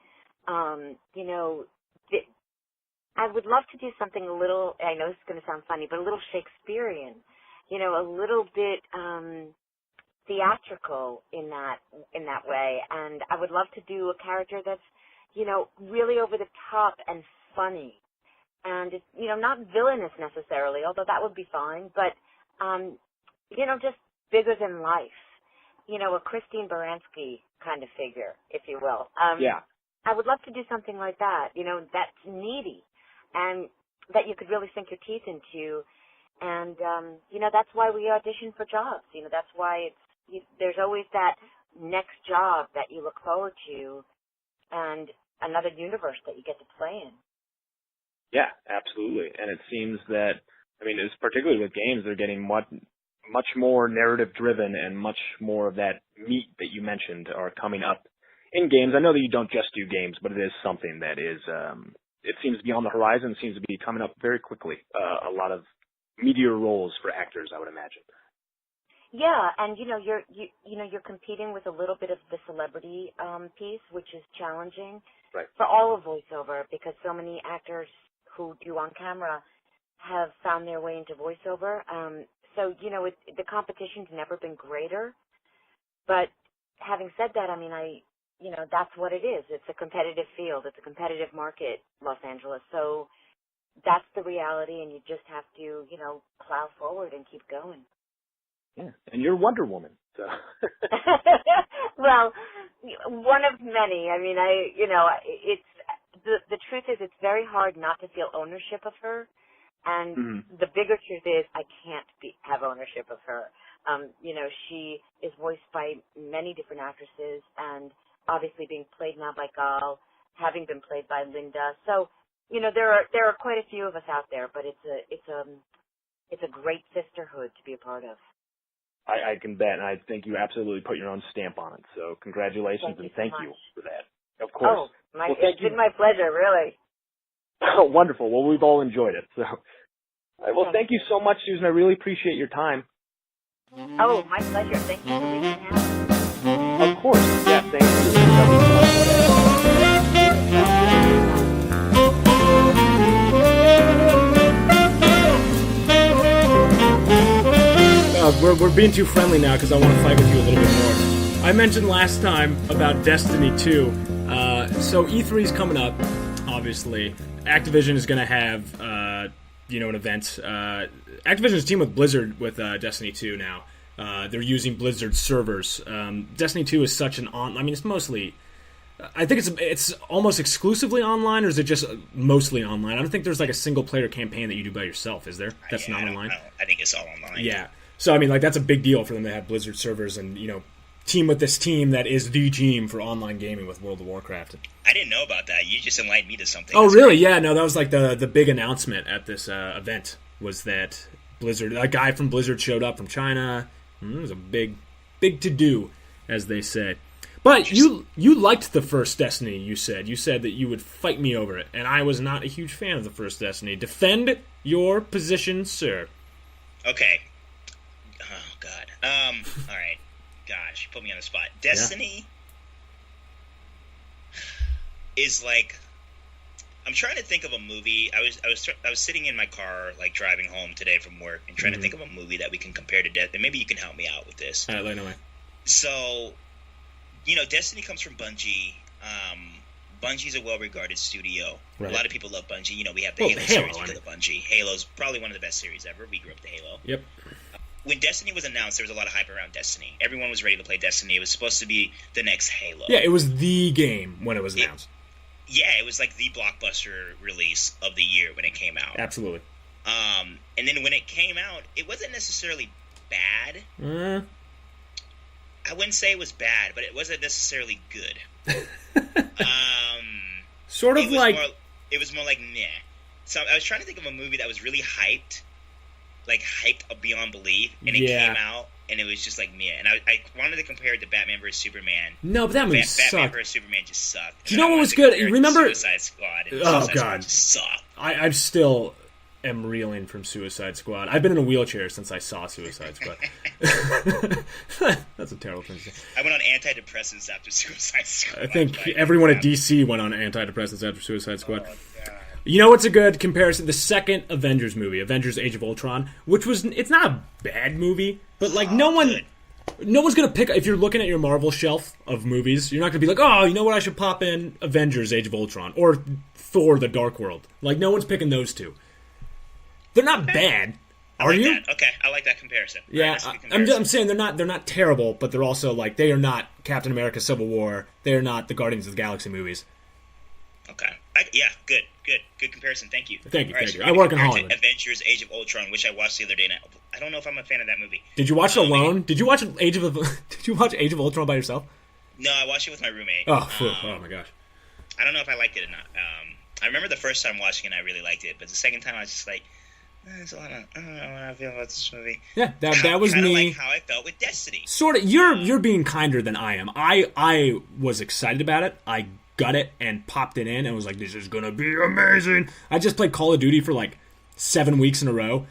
you know, I would love to do something a little, I know this is going to sound funny, but a little Shakespearean, a little bit theatrical in that way. And I would love to do a character that's, really over the top and funny. And it's, not villainous necessarily, although that would be fine, but, just bigger than life. A Christine Baranski kind of figure, if you will. Yeah. I would love to do something like that, that's needy and that you could really sink your teeth into. And, that's why we audition for jobs. That's why there's always that next job that you look forward to and another universe that you get to play in. Yeah, absolutely. And it seems that, it's particularly with games, they're getting much more narrative-driven and much more of that meat that you mentioned are coming up in games. I know that you don't just do games, but it is something that is, it seems to be on the horizon, seems to be coming up very quickly. A lot of meteor roles for actors, I would imagine. Yeah, and you're competing with a little bit of the celebrity piece, which is challenging for all of voiceover because so many actors who do on camera have found their way into voiceover. So the competition's never been greater. But having said that, that's what it is. It's a competitive field. It's a competitive market, Los Angeles. So that's the reality, and you just have to, plow forward and keep going. Yeah, and you're Wonder Woman, so. Well, one of many. It's the truth is it's very hard not to feel ownership of her, and the bigger truth is I can't have ownership of her. She is voiced by many different actresses, and obviously being played now by Gal, having been played by Linda. So, there are quite a few of us out there, but it's a great sisterhood to be a part of. I can bet, and I think you absolutely put your own stamp on it. So congratulations and thank you for that. Of course. It's been my pleasure, really. Oh, wonderful. Well, we've all enjoyed it. So, thank you so much, Susan. I really appreciate your time. Oh, my pleasure. Thank you for reaching out. Of course. Yeah, thank you. We're being too friendly now because I want to fight with you a little bit more. I mentioned last time about Destiny 2. So E3 is coming up, obviously. Activision is going to have, an event. Activision is teamed with Blizzard with Destiny 2 now. They're using Blizzard servers. Destiny 2 is such an it's mostly... I think it's almost exclusively online, or is it just mostly online? I don't think there's like a single-player campaign that you do by yourself, is there? That's not online? I think it's all online. Yeah. So, that's a big deal for them to have Blizzard servers and, team with this team that is the team for online gaming with World of Warcraft. I didn't know about that. You just enlightened me to something. Oh, really? Great. Yeah, no, that was like the big announcement at this event was that Blizzard, a guy from Blizzard showed up from China. It was a big to-do, as they say. But you liked the first Destiny, you said. You said that you would fight me over it, and I was not a huge fan of the first Destiny. Defend your position, sir. Okay. Oh, God. All right. Gosh, put me on the spot. Destiny is like... I'm trying to think of a movie. I was sitting in my car, like driving home today from work, and trying to think of a movie that we can compare to Destiny. And maybe you can help me out with this. All right, let me know. So, Destiny comes from Bungie. Bungie's a well-regarded studio. Right. A lot of people love Bungie. We have the Halo series because of Bungie. Halo's probably one of the best series ever. We grew up with Halo. Yep. When Destiny was announced, there was a lot of hype around Destiny. Everyone was ready to play Destiny. It was supposed to be the next Halo. Yeah, it was the game when it was announced. It was like the blockbuster release of the year when it came out. Absolutely. And then when it came out, it wasn't necessarily bad. I wouldn't say it was bad, but it wasn't necessarily good. Sort of like... It was more like meh. So I was trying to think of a movie that was really hyped beyond belief, and it came out, and it was just like meh. And I wanted to compare it to Batman vs. Superman. No, but that movie sucked. Batman vs. Superman just sucked. Do you know what was good? You remember Suicide Squad? And Suicide Squad just sucked. I still am reeling from Suicide Squad. I've been in a wheelchair since I saw Suicide Squad. That's a terrible thing to say. I went on antidepressants after Suicide Squad. I think everyone at DC went on antidepressants after Suicide Squad. Oh, You know what's a good comparison? The second Avengers movie, Avengers: Age of Ultron, it's not a bad movie, but like no one's gonna pick. If you're looking at your Marvel shelf of movies, you're not gonna be like, oh, you know what? I should pop in Avengers: Age of Ultron or Thor: The Dark World. Like no one's picking those two. They're not bad. Are you? That. Okay, I like that comparison. Yeah, I'm saying they're not terrible, but they're also like they are not Captain America: Civil War. They are not the Guardians of the Galaxy movies. Okay. Good comparison. Thank you. Thank you. I work in Hollywood. Avengers: Age of Ultron, which I watched the other day. Now I don't know if I'm a fan of that movie. Did you watch it alone? Did you watch Age of Ultron by yourself? No, I watched it with my roommate. Oh my gosh. I don't know if I liked it or not. I remember the first time watching it, I really liked it, but the second time I was just like, there's a lot of, I don't know how I feel about this movie. Yeah, that was me. Like how I felt with Destiny. Sort of. You're being kinder than I am. I was excited about it. I got it and popped it in and was like, this is gonna be amazing. I just played Call of Duty for like 7 weeks in a row,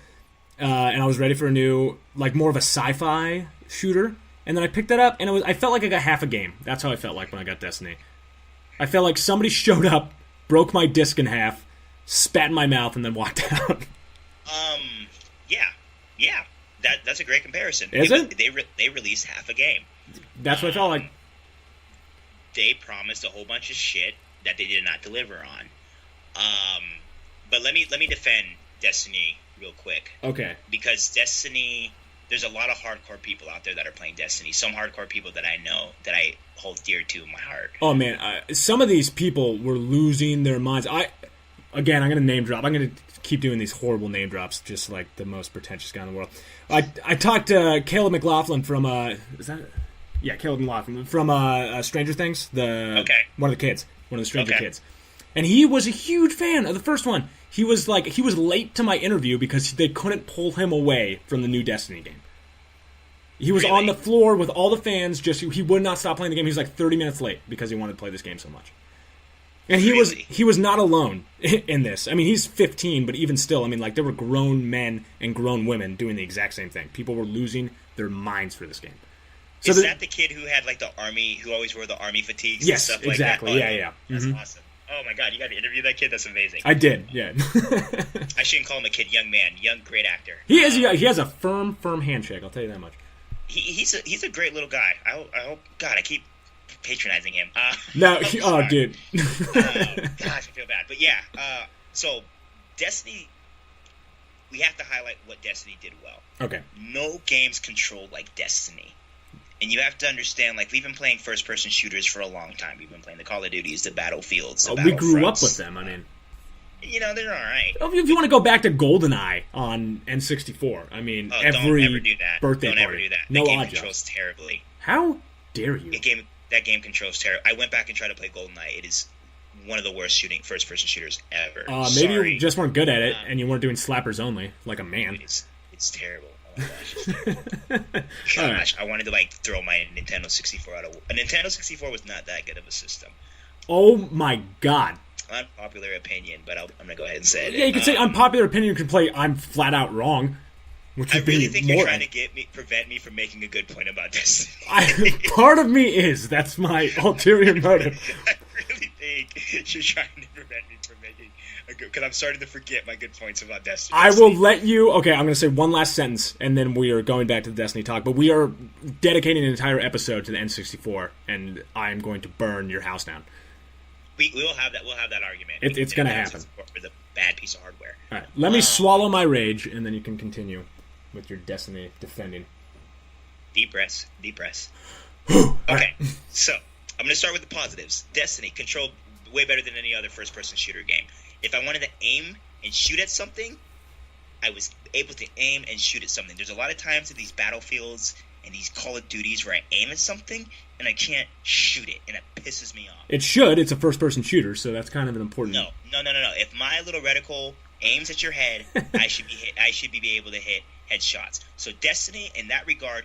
and I was ready for a new, like more of a sci-fi shooter. And then I picked that up, and I felt like I got half a game. That's how I felt like when I got Destiny. I felt like somebody showed up, broke my disc in half, spat in my mouth, and then walked out. Yeah. That's a great comparison. Is it? They released half a game. That's what I felt like. They promised a whole bunch of shit that they did not deliver on. But let me defend Destiny real quick. Okay. Because Destiny, there's a lot of hardcore people out there that are playing Destiny. Some hardcore people that I know that I hold dear to in my heart. Oh man, some of these people were losing their minds. I'm going to name drop. I'm going to keep doing these horrible name drops, just like the most pretentious guy in the world. I talked to Caleb McLaughlin from Caleb McLaughlin from Stranger Things, one of the Stranger kids, and he was a huge fan of the first one. He was late to my interview because they couldn't pull him away from the new Destiny game. He was on the floor with all the fans. He would not stop playing the game. He was like 30 minutes late because he wanted to play this game so much. And he was not alone in this. I mean, he's 15, but even still, I mean, like there were grown men and grown women doing the exact same thing. People were losing their minds for this game. So is that the kid who had like the army, who always wore the army fatigues and stuff like exactly. that? Yeah. That's awesome. Oh my god, you got to interview that kid? That's amazing. I did, yeah. I shouldn't call him a kid, young man, great actor. He has a firm handshake, I'll tell you that much. He's a great little guy. I hope, God, I keep patronizing him. Dude. Gosh, I feel bad. But yeah, so Destiny, we have to highlight what Destiny did well. Okay. No games controlled like Destiny. And you have to understand, like, we've been playing first-person shooters for a long time. We've been playing the Call of Duties, the Battlefields, we grew up with them, I mean. You know, they're all right. If you want to go back to GoldenEye on N64, I mean, every don't ever do that. birthday don't party. Ever do that. No that game odd controls jobs. Terribly. How dare you? That game controls terribly. I went back and tried to play GoldenEye. It is one of the worst first-person shooters ever. Maybe you just weren't good at it, and you weren't doing slappers only, like a man. It's terrible. Oh my gosh, I wanted to like throw my Nintendo 64 out of a Nintendo 64 was not that good of a system. Oh my god. Unpopular opinion, but I'm gonna go ahead and say it. Yeah, you can say unpopular opinion. You can play I'm flat out wrong. I really think you're trying to prevent me from making a good point about this. Part of me is. That's my ulterior motive. I really think you're trying to prevent me from making a good... Because I'm starting to forget my good points about Destiny. I will let you... Okay, I'm going to say one last sentence, and then we are going back to the Destiny talk. But we are dedicating an entire episode to the N64, and I am going to burn your house down. We will have that. We'll have that argument. It's going to happen. With a bad piece of hardware. All right, let me swallow my rage, and then you can continue with your Destiny defending. Deep breaths. Okay, right. So I'm going to start with the positives. Destiny controlled way better than any other first-person shooter game. If I wanted to aim and shoot at something, I was able to aim and shoot at something. There's a lot of times in these Battlefields and these Call of Duties where I aim at something and I can't shoot it, and it pisses me off. It should. It's a first-person shooter, so that's kind of an important... No. If my little reticle aims at your head, I should be able to hit headshots. So Destiny, in that regard,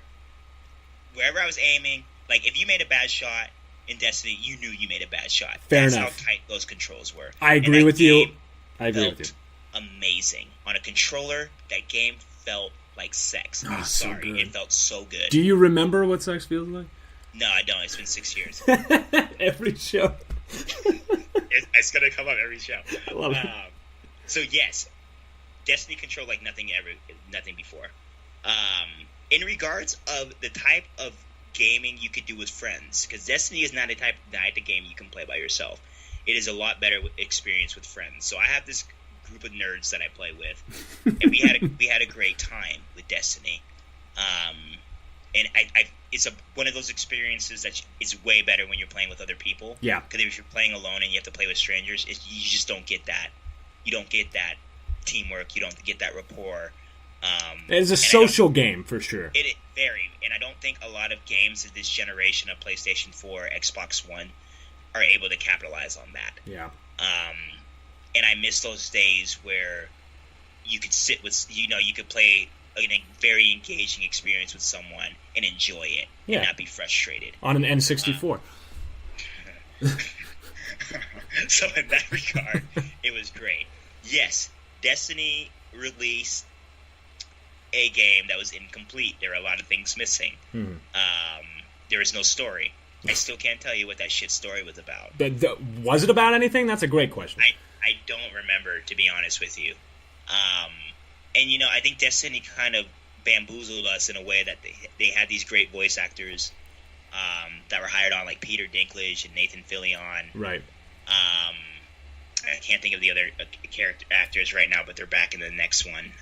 wherever I was aiming, like if you made a bad shot in Destiny, you knew you made a bad shot. Fair That's enough. how tight those controls were. I agree with you. Amazing. On a controller, that game felt like sex. I'm sorry. So it felt so good. Do you remember what sex feels like? No, I don't. It's been 6 years. Every show. It's going to come up every show. I love it. So yes, Destiny controlled like nothing before. In regards of the type of gaming you could do with friends, because Destiny is not a type of game you can play by yourself. It is a lot better experience with friends. So I have this group of nerds that I play with, and we had a great time with Destiny. And it's one of those experiences that is way better when you're playing with other people. Yeah. Because if you're playing alone and you have to play with strangers, you just don't get that. You don't get that teamwork. You don't get that rapport. It's a social game for sure. It very, and I don't think a lot of games of this generation of PlayStation 4, Xbox One are able to capitalize on that. Yeah. And I miss those days where you could sit with, you could play a very engaging experience with someone and enjoy it and not be frustrated. On an N64. So in that regard, it was great. Yes, Destiny released a game that was incomplete. There are a lot of things missing. There is no story. I still can't tell you what that shit story was about. Was it about anything? That's a great question. I don't remember, to be honest with you. And, I think Destiny kind of bamboozled us in a way that they had these great voice actors that were hired on, like Peter Dinklage and Nathan Fillion. Right. I can't think of the other character actors right now, but they're back in the next one.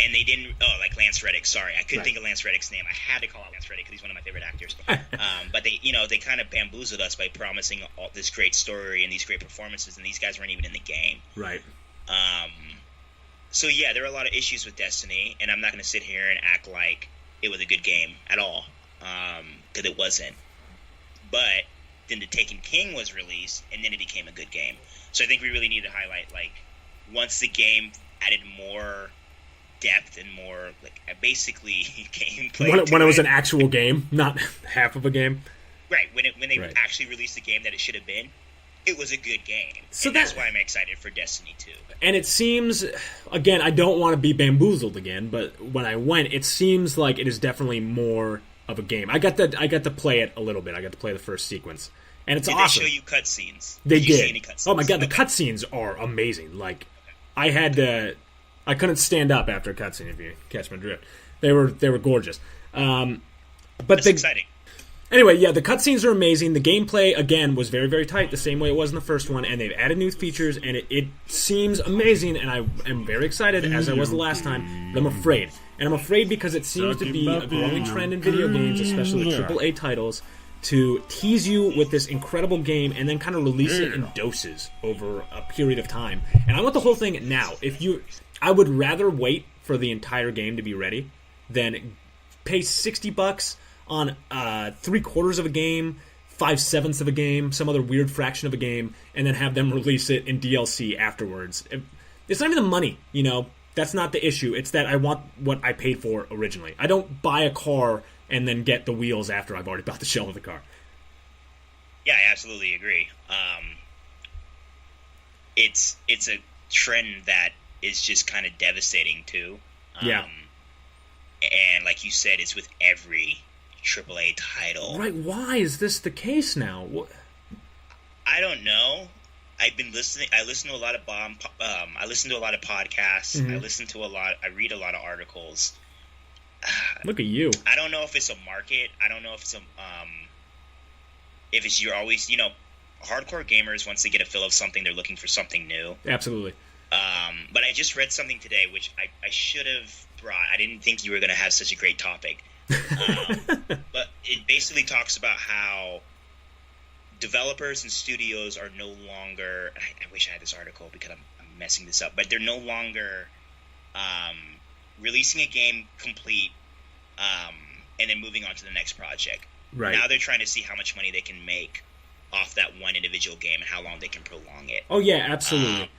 And they didn't... Oh, like Lance Reddick. Sorry, I couldn't think of Lance Reddick's name. I had to call out Lance Reddick because he's one of my favorite actors. But they kind of bamboozled us by promising all this great story and these great performances, and these guys weren't even in the game. Right. So yeah, there are a lot of issues with Destiny, and I'm not going to sit here and act like it was a good game at all, because it wasn't. But then The Taken King was released, and then it became a good game. So I think we really need to highlight, like, once the game added more depth and more, like, basically gameplay. When it was an actual game, not half of a game. Right, when they actually released the game that it should have been, it was a good game. So that's why I'm excited for Destiny 2. And it seems, again, I don't want to be bamboozled again, but when I went, it seems like it is definitely more of a game. I got to play it a little bit. I got to play the first sequence, and it's awesome. Did they show you cutscenes? They did. You see any cutscenes? Oh my god, the cutscenes are amazing. Like, I couldn't stand up after a cutscene, if you catch my drift. They were gorgeous. But that's exciting. Anyway, yeah, the cutscenes are amazing. The gameplay, again, was very, very tight, the same way it was in the first one, and they've added new features, and it seems amazing, and I am very excited, as I was the last time, but I'm afraid. And I'm afraid because it seems to be a growing trend in video games, especially the AAA titles, to tease you with this incredible game and then kind of release it in doses over a period of time. And I want the whole thing now. I would rather wait for the entire game to be ready than pay $60 on 3/4 of a game, 5/7 of a game, some other weird fraction of a game, and then have them release it in DLC afterwards. It's not even the money, That's not the issue. It's that I want what I paid for originally. I don't buy a car and then get the wheels after I've already bought the shell of the car. Yeah, I absolutely agree. It's a trend that is just kind of devastating too. Yeah. And like you said, it's with every AAA title. Right? Why is this the case now? I don't know. I've been listening. I listen to a lot of I listen to a lot of podcasts. Mm-hmm. I read a lot of articles. Look at you. I don't know if it's a market. I don't know if it's you're always, hardcore gamers, once they get a feel of something, they're looking for something new. Absolutely. But I just read something today, which I should have brought. I didn't think you were going to have such a great topic. But it basically talks about how developers and studios are no longer... I wish I had this article because I'm messing this up. But they're no longer releasing a game complete and then moving on to the next project. Right. Now they're trying to see how much money they can make off that one individual game and how long they can prolong it. Oh yeah, absolutely.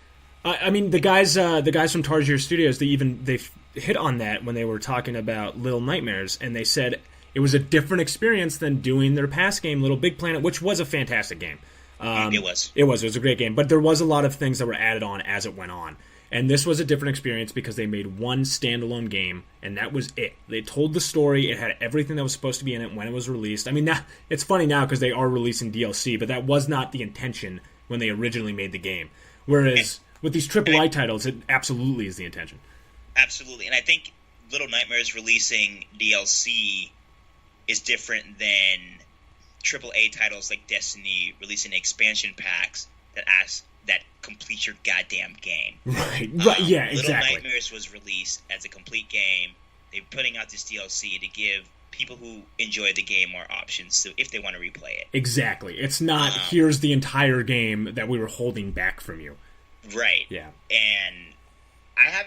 I mean, the guys from Tarsier Studios, they hit on that when they were talking about Little Nightmares, and they said it was a different experience than doing their past game, Little Big Planet, which was a fantastic game. It was a great game, but there was a lot of things that were added on as it went on. And this was a different experience because they made one standalone game, and that was it. They told the story. It had everything that was supposed to be in it when it was released. I mean, now, it's funny now because they are releasing DLC, but that was not the intention when they originally made the game. Whereas with these AAA titles, it absolutely is the intention. Absolutely. And I think Little Nightmares releasing DLC is different than AAA titles like Destiny releasing expansion packs that complete your goddamn game. Right, yeah, exactly. Little Nightmares was released as a complete game. They're putting out this DLC to give people who enjoy the game more options so if they want to replay it. Exactly. It's not, here's the entire game that we were holding back from you. Right. Yeah. And I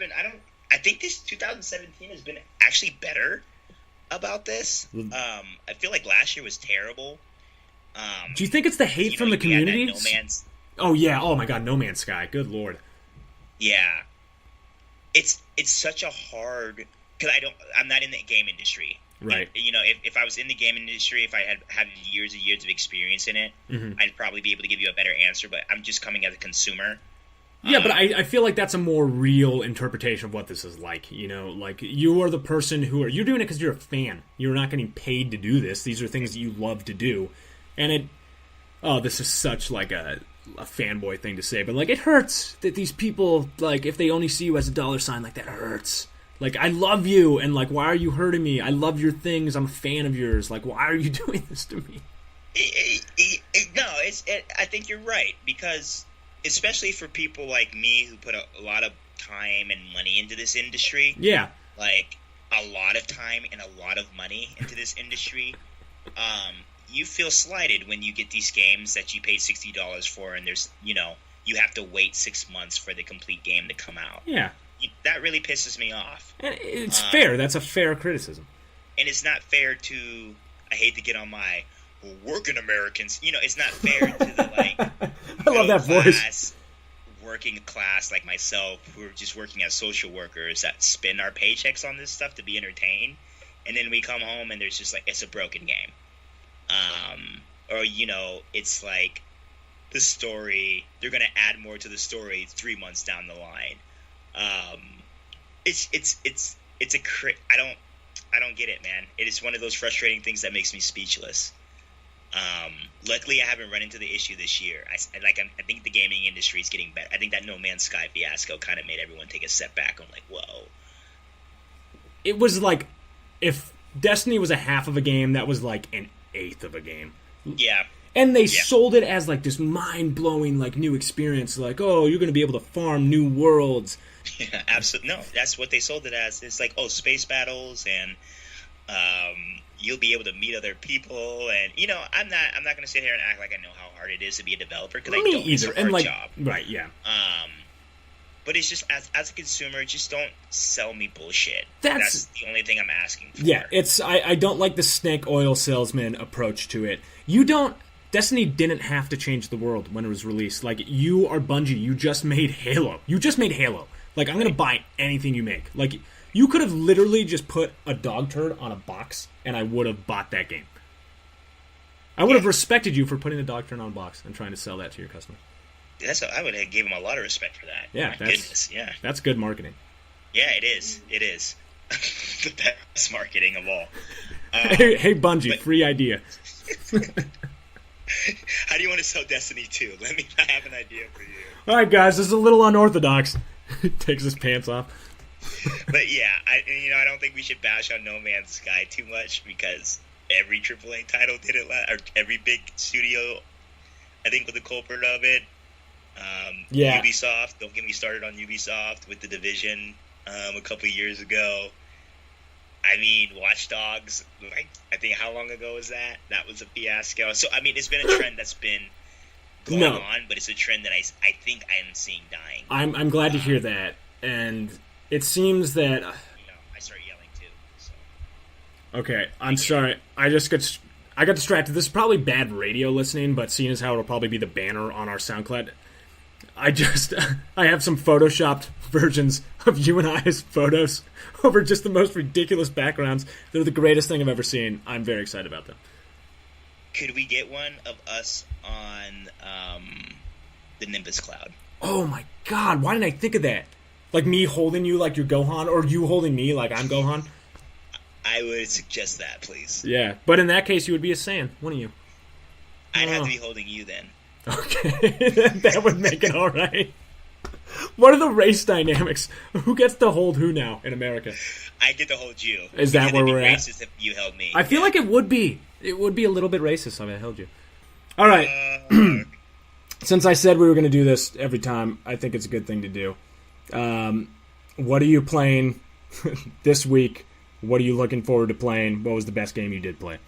think this 2017 has been actually better about this. I feel like last year was terrible. Do you think it's the hate from the community? Oh yeah, oh my god, No Man's Sky, good lord. Yeah. It's such a hard, because I'm not in the game industry. Right. You know, if I was in the game industry, if I had years and years of experience in it, I'd probably be able to give you a better answer, but I'm just coming as a consumer. Yeah, but I feel like that's a more real interpretation of what this is like. You know, like, you are the person you're doing it because you're a fan. You're not getting paid to do this. These are things that you love to do. And this is such like a fanboy thing to say, but like, it hurts that these people, like, if they only see you as a dollar sign, like, that hurts. Like, I love you, and like, why are you hurting me? I love your things. I'm a fan of yours. Like, why are you doing this to me? I think you're right, because especially for people like me who put a lot of time and money into this industry. Yeah. Like, a lot of time and a lot of money into this industry. You feel slighted when you get these games that you paid $60 for, and there's, you have to wait 6 months for the complete game to come out. Yeah. That really pisses me off. And it's fair. That's a fair criticism. And it's not fair to, I hate to get on my working Americans, it's not fair to the, like, I love that voice. Working class like myself, who are just working as social workers that spend our paychecks on this stuff to be entertained, and then we come home and there's just like, it's a broken game. Or, it's like the story, they're going to add more to the story 3 months down the line. I don't get it, man. It is one of those frustrating things that makes me speechless. Luckily, I haven't run into the issue this year. I think the gaming industry is getting better. I think that No Man's Sky fiasco kind of made everyone take a step back. I'm like, whoa. It was like, if Destiny was a half of a game, that was like an eighth of a game. Yeah. And they sold it as like this mind-blowing like new experience, like, oh, you're going to be able to farm new worlds. Yeah, absolutely. No, that's what they sold it as. It's like, oh, space battles, and you'll be able to meet other people, and I'm not going to sit here and act like I know how hard it is to be a developer, because I don't. Me either. It's a hard job. Right? Yeah. But it's just, as a consumer, just don't sell me bullshit. That's the only thing I'm asking for. Yeah, I don't like the snake oil salesman approach to it. Destiny didn't have to change the world when it was released. Like, you are Bungie. You just made Halo. Like, I'm going to buy anything you make. Like, you could have literally just put a dog turd on a box, and I would have bought that game. I would have respected you for putting a dog turd on a box and trying to sell that to your customer. I would have given him a lot of respect for that. Yeah, goodness, yeah. That's good marketing. Yeah, it is. It is. The best marketing of all. Hey, Bungie, free idea. How do you want to sell Destiny 2? I have an idea for you. All right, guys, this is a little unorthodox. Takes his pants off. But yeah, I don't think we should bash on No Man's Sky too much, because every AAA title did it, or every big studio, I think, was the culprit of it. Yeah. Ubisoft, don't get me started on Ubisoft with The Division a couple of years ago. I mean, Watch Dogs, like, I think, how long ago was that? That was a fiasco. So, I mean, it's been a trend that's been going on, but it's a trend that I think I am seeing dying. I'm glad to hear that, and it seems that... I start yelling, too. So. Okay, I'm sorry. I got distracted. This is probably bad radio listening, but seeing as how it'll probably be the banner on our SoundCloud, I have some photoshopped versions of you and I's photos over just the most ridiculous backgrounds. They're the greatest thing I've ever seen. I'm very excited about them. Could we get one of us on the Nimbus Cloud? Oh my god, why didn't I think of that? Like me holding you like you're Gohan, or you holding me like I'm Gohan? I would suggest that, please. Yeah, but in that case, you would be a Saiyan, wouldn't you? I'd have to be holding you then. Okay, that would make it all right. What are the race dynamics? Who gets to hold who now in America? I get to hold you. Is that where we're at? Racist if you held me. I feel like it would be. It would be a little bit racist if I held you. All right. Since I said we were going to do this every time, I think it's a good thing to do. What are you playing this week? What are you looking forward to playing? What was the best game you did play?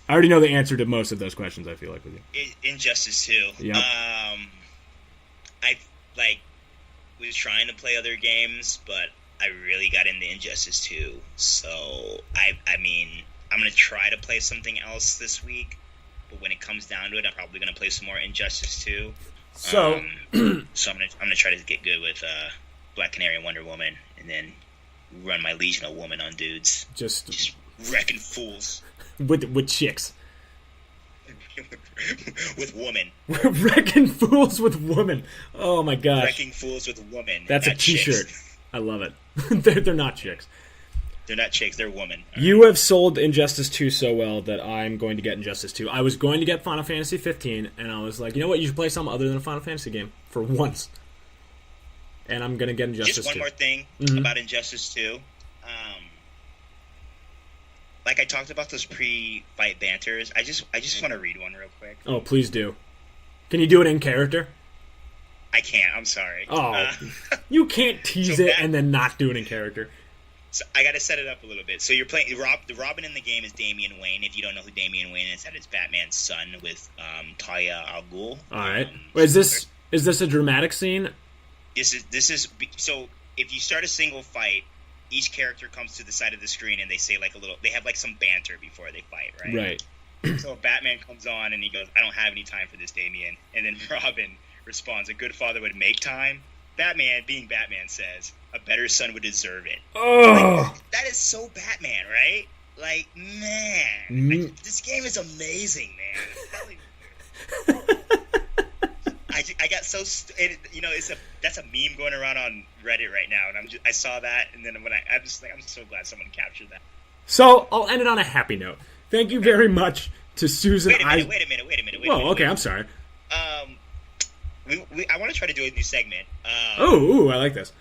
I already know the answer to most of those questions, I feel like, with you. Injustice 2. Yep. I was trying to play other games, but I really got into Injustice 2. So, I mean, I'm going to try to play something else this week. But when it comes down to it, I'm probably going to play some more Injustice 2. So, so I'm gonna try to get good with Black Canary and Wonder Woman, and then run my Legion of Woman on dudes. Just wrecking fools. With chicks. With women. Wrecking fools with women. Oh my gosh. Wrecking fools with women. That's a t-shirt. I love it. They're not chicks. They're not chicks, they're women. You have sold Injustice 2 so well that I'm going to get Injustice 2. I was going to get Final Fantasy 15, and I was like, you know what, you should play something other than a Final Fantasy game for once. And I'm going to get Injustice 2. Just one more thing about Injustice 2. Like I talked about those pre-fight banters, I just want to read one real quick. Oh, please do. Can you do it in character? I can't, I'm sorry. Oh, you can't tease it and then not do it in character. So I got to set it up a little bit. So you're playing the Robin in the game is Damian Wayne. If you don't know who Damian Wayne is, that is Batman's son with Talia al Ghul. All right. Is this a dramatic scene? This is so. If you start a single fight, each character comes to the side of the screen and they say they have some banter before they fight, right? Right. So Batman comes on and he goes, "I don't have any time for this, Damian." And then Robin responds, "A good father would make time." Batman, being Batman, says, "A better son would deserve it." Oh, that is so Batman, right? Like, man, this game is amazing, man. I got so that's a meme going around on Reddit right now, and I saw that, and then I'm so glad someone captured that. So I'll end it on a happy note. Thank you very much to Susan. Wait a minute. Whoa, okay, I'm sorry. I want to try to do a new segment. I like this.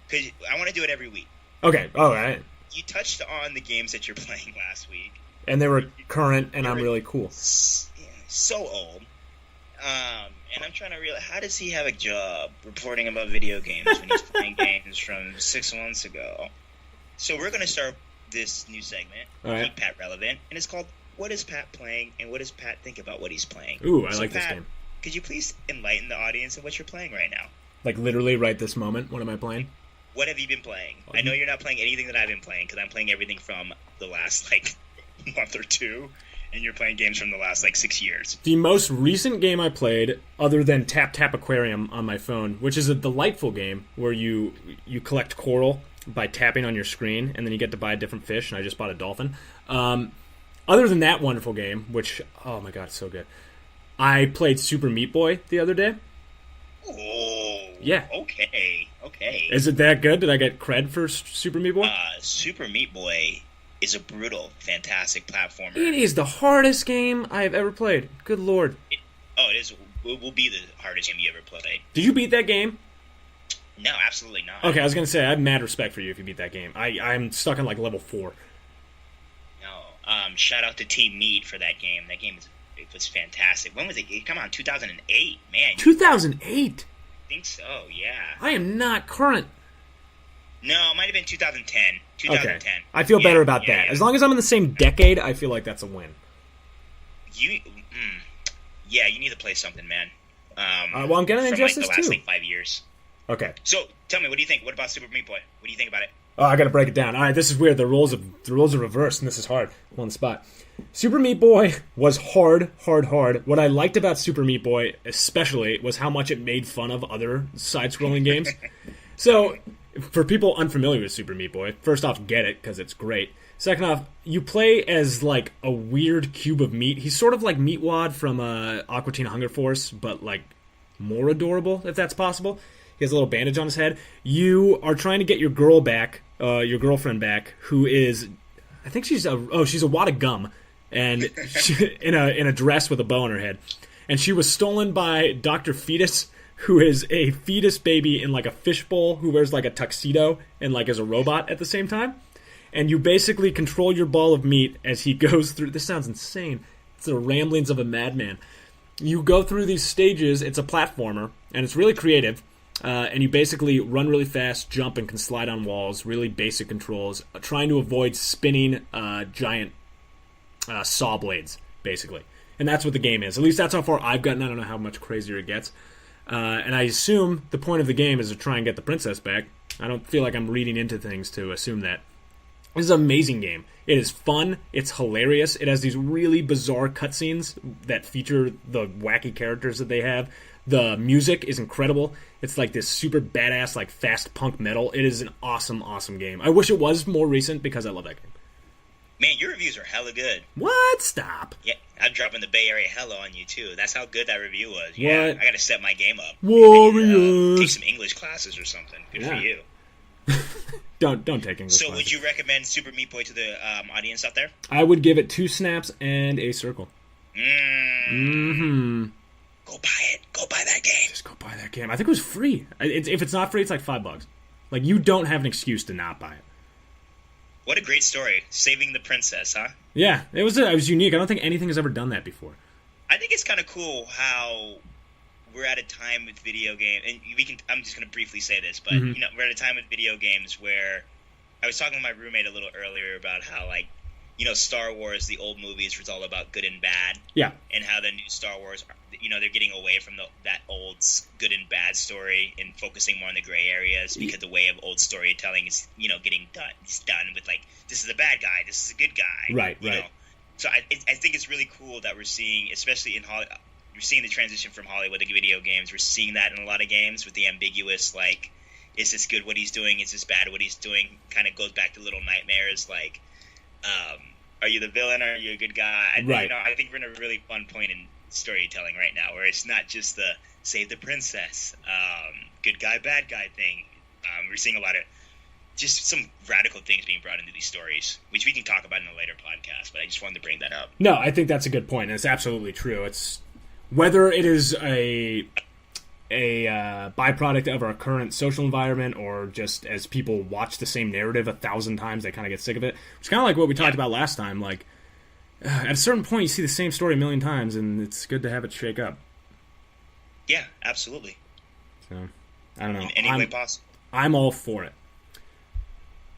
Because I want to do it every week. Okay, all right. You touched on the games that you're playing last week. And they were current, and I'm really cool. So old. And I'm trying to realize, how does he have a job reporting about video games when he's playing games from 6 months ago? So we're going to start this new segment, Keep Pat Relevant, and it's called What is Pat Playing, and what does Pat think about what he's playing? Ooh, I like this game. Could you please enlighten the audience of what you're playing right now? Like literally right this moment, what am I playing? What have you been playing? I know you're not playing anything that I've been playing, because I'm playing everything from the last, month or two, and you're playing games from the last, 6 years. The most recent game I played, other than Tap Tap Aquarium on my phone, which is a delightful game where you collect coral by tapping on your screen, and then you get to buy a different fish, and I just bought a dolphin. Other than that wonderful game, which, oh my god, it's so good, I played Super Meat Boy the other day. Oh, yeah. Okay. Is it that good? Did I get cred for Super Meat Boy? Super Meat Boy is a brutal, fantastic platformer. It is the hardest game I have ever played. Good lord. It is. It will be the hardest game you ever played. Did you beat that game? No, absolutely not. Okay, I was going to say, I have mad respect for you if you beat that game. I'm stuck on, level 4. No. Shout out to Team Meat for that game. That game was fantastic. When was it? Come on, 2008, man. 2008? I think so, yeah. I am not current. No, it might have been 2010. 2010. Okay. I feel better about that. Yeah. As long as I'm in the same decade, I feel like that's a win. You need to play something, man. Well, I'm getting Injustice the last, 2. 5 years. Okay. So, tell me, what do you think? What about Super Meat Boy? What do you think about it? Oh, I gotta break it down. All right, this is weird. The roles are reversed, and this is hard. I'm on the spot. Super Meat Boy was hard. What I liked about Super Meat Boy, especially, was how much it made fun of other side-scrolling games. So, for people unfamiliar with Super Meat Boy, first off, get it, because it's great. Second off, you play as, a weird cube of meat. He's sort of like Meatwad from Aqua Teen Hunger Force, but, more adorable, if that's possible. He has a little bandage on his head. You are trying to get your your girlfriend back, who is, I think she's a wad of gum, and in a dress with a bow on her head. and she was stolen by Dr. Fetus, who is a fetus baby in like a fishbowl who wears like a tuxedo and like is a robot at the same time. And you basically control your ball of meat as he goes through. This sounds insane. It's the ramblings of a madman. You go through these stages. It's a platformer, and it's really creative. And you basically run really fast, jump, and can slide on walls. Really basic controls. Trying to avoid spinning giant saw blades, basically. And that's what the game is. At least that's how far I've gotten. I don't know how much crazier it gets. And I assume the point of the game is to try and get the princess back. I don't feel like I'm reading into things to assume that. This is an amazing game. It is fun. It's hilarious. It has these really bizarre cutscenes that feature the wacky characters that they have. The music is incredible. It's like this super badass, like fast punk metal. It is an awesome, awesome game. I wish it was more recent because I love that game. Man, your reviews are hella good. What? Stop. Yeah, I'm dropping the Bay Area hella on you, too. That's how good that review was. What? Yeah, I gotta step my game up. Warriors. Take some English classes or something. Good for you. Don't take English So classes. would you recommend Super Meat Boy to the audience out there? I would give it 2 snaps and a circle. Mm-hmm. Go buy it. Go buy that game. Just go buy that game. I think it was free. If it's not free, it's like $5. Like, you don't have an excuse to not buy it. What a great story. Saving the princess, huh? Yeah, it was unique. I don't think anything has ever done that before. I think it's kind of cool how we're at a time with video games, and I'm just going to briefly say this, but we're at a time with video games where I was talking to my roommate a little earlier about how, like, Star Wars, the old movies, was all about good and bad. Yeah. And how the new Star Wars, they're getting away from that old good and bad story and focusing more on the gray areas because the way of old storytelling is, getting done. It's done with, like, this is a bad guy, this is a good guy. Right. So I think it's really cool that we're seeing, especially in Hollywood, we're seeing the transition from Hollywood to video games. We're seeing that in a lot of games with the ambiguous, like, is this good what he's doing? Is this bad what he's doing? Kind of goes back to Little Nightmares, like, are you the villain or are you a good guy? I think we're in a really fun point in storytelling right now where it's not just the save the princess, good guy, bad guy thing. We're seeing a lot of just some radical things being brought into these stories, which we can talk about in a later podcast, but I just wanted to bring that up. No, I think that's a good point, and it's absolutely true. It's whether it is a byproduct of our current social environment or just as people watch the same narrative 1,000 times, they kind of get sick of it. It's kind of like what we talked about last time. Like, at a certain point, you see the same story a million times, and it's good to have it shake up. Yeah, absolutely. So, I don't know. In any way possible. I'm all for it.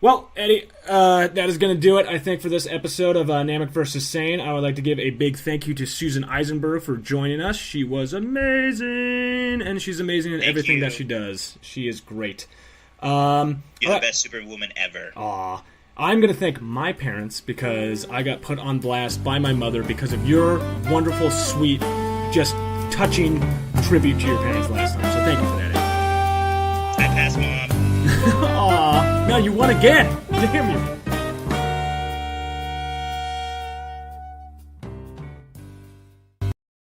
Well, Eddie, that is going to do it, I think, for this episode of Namek vs. Sane. I would like to give a big thank you to Susan Eisenberg for joining us. She was amazing, and she's amazing in everything that she does. She is great. You're the best superwoman ever. Aw. I'm going to thank my parents because I got put on blast by my mother because of your wonderful, sweet, just touching tribute to your parents last time. So thank you for that, Eddie. I passed, Mom. Aw, now you won again. Damn you.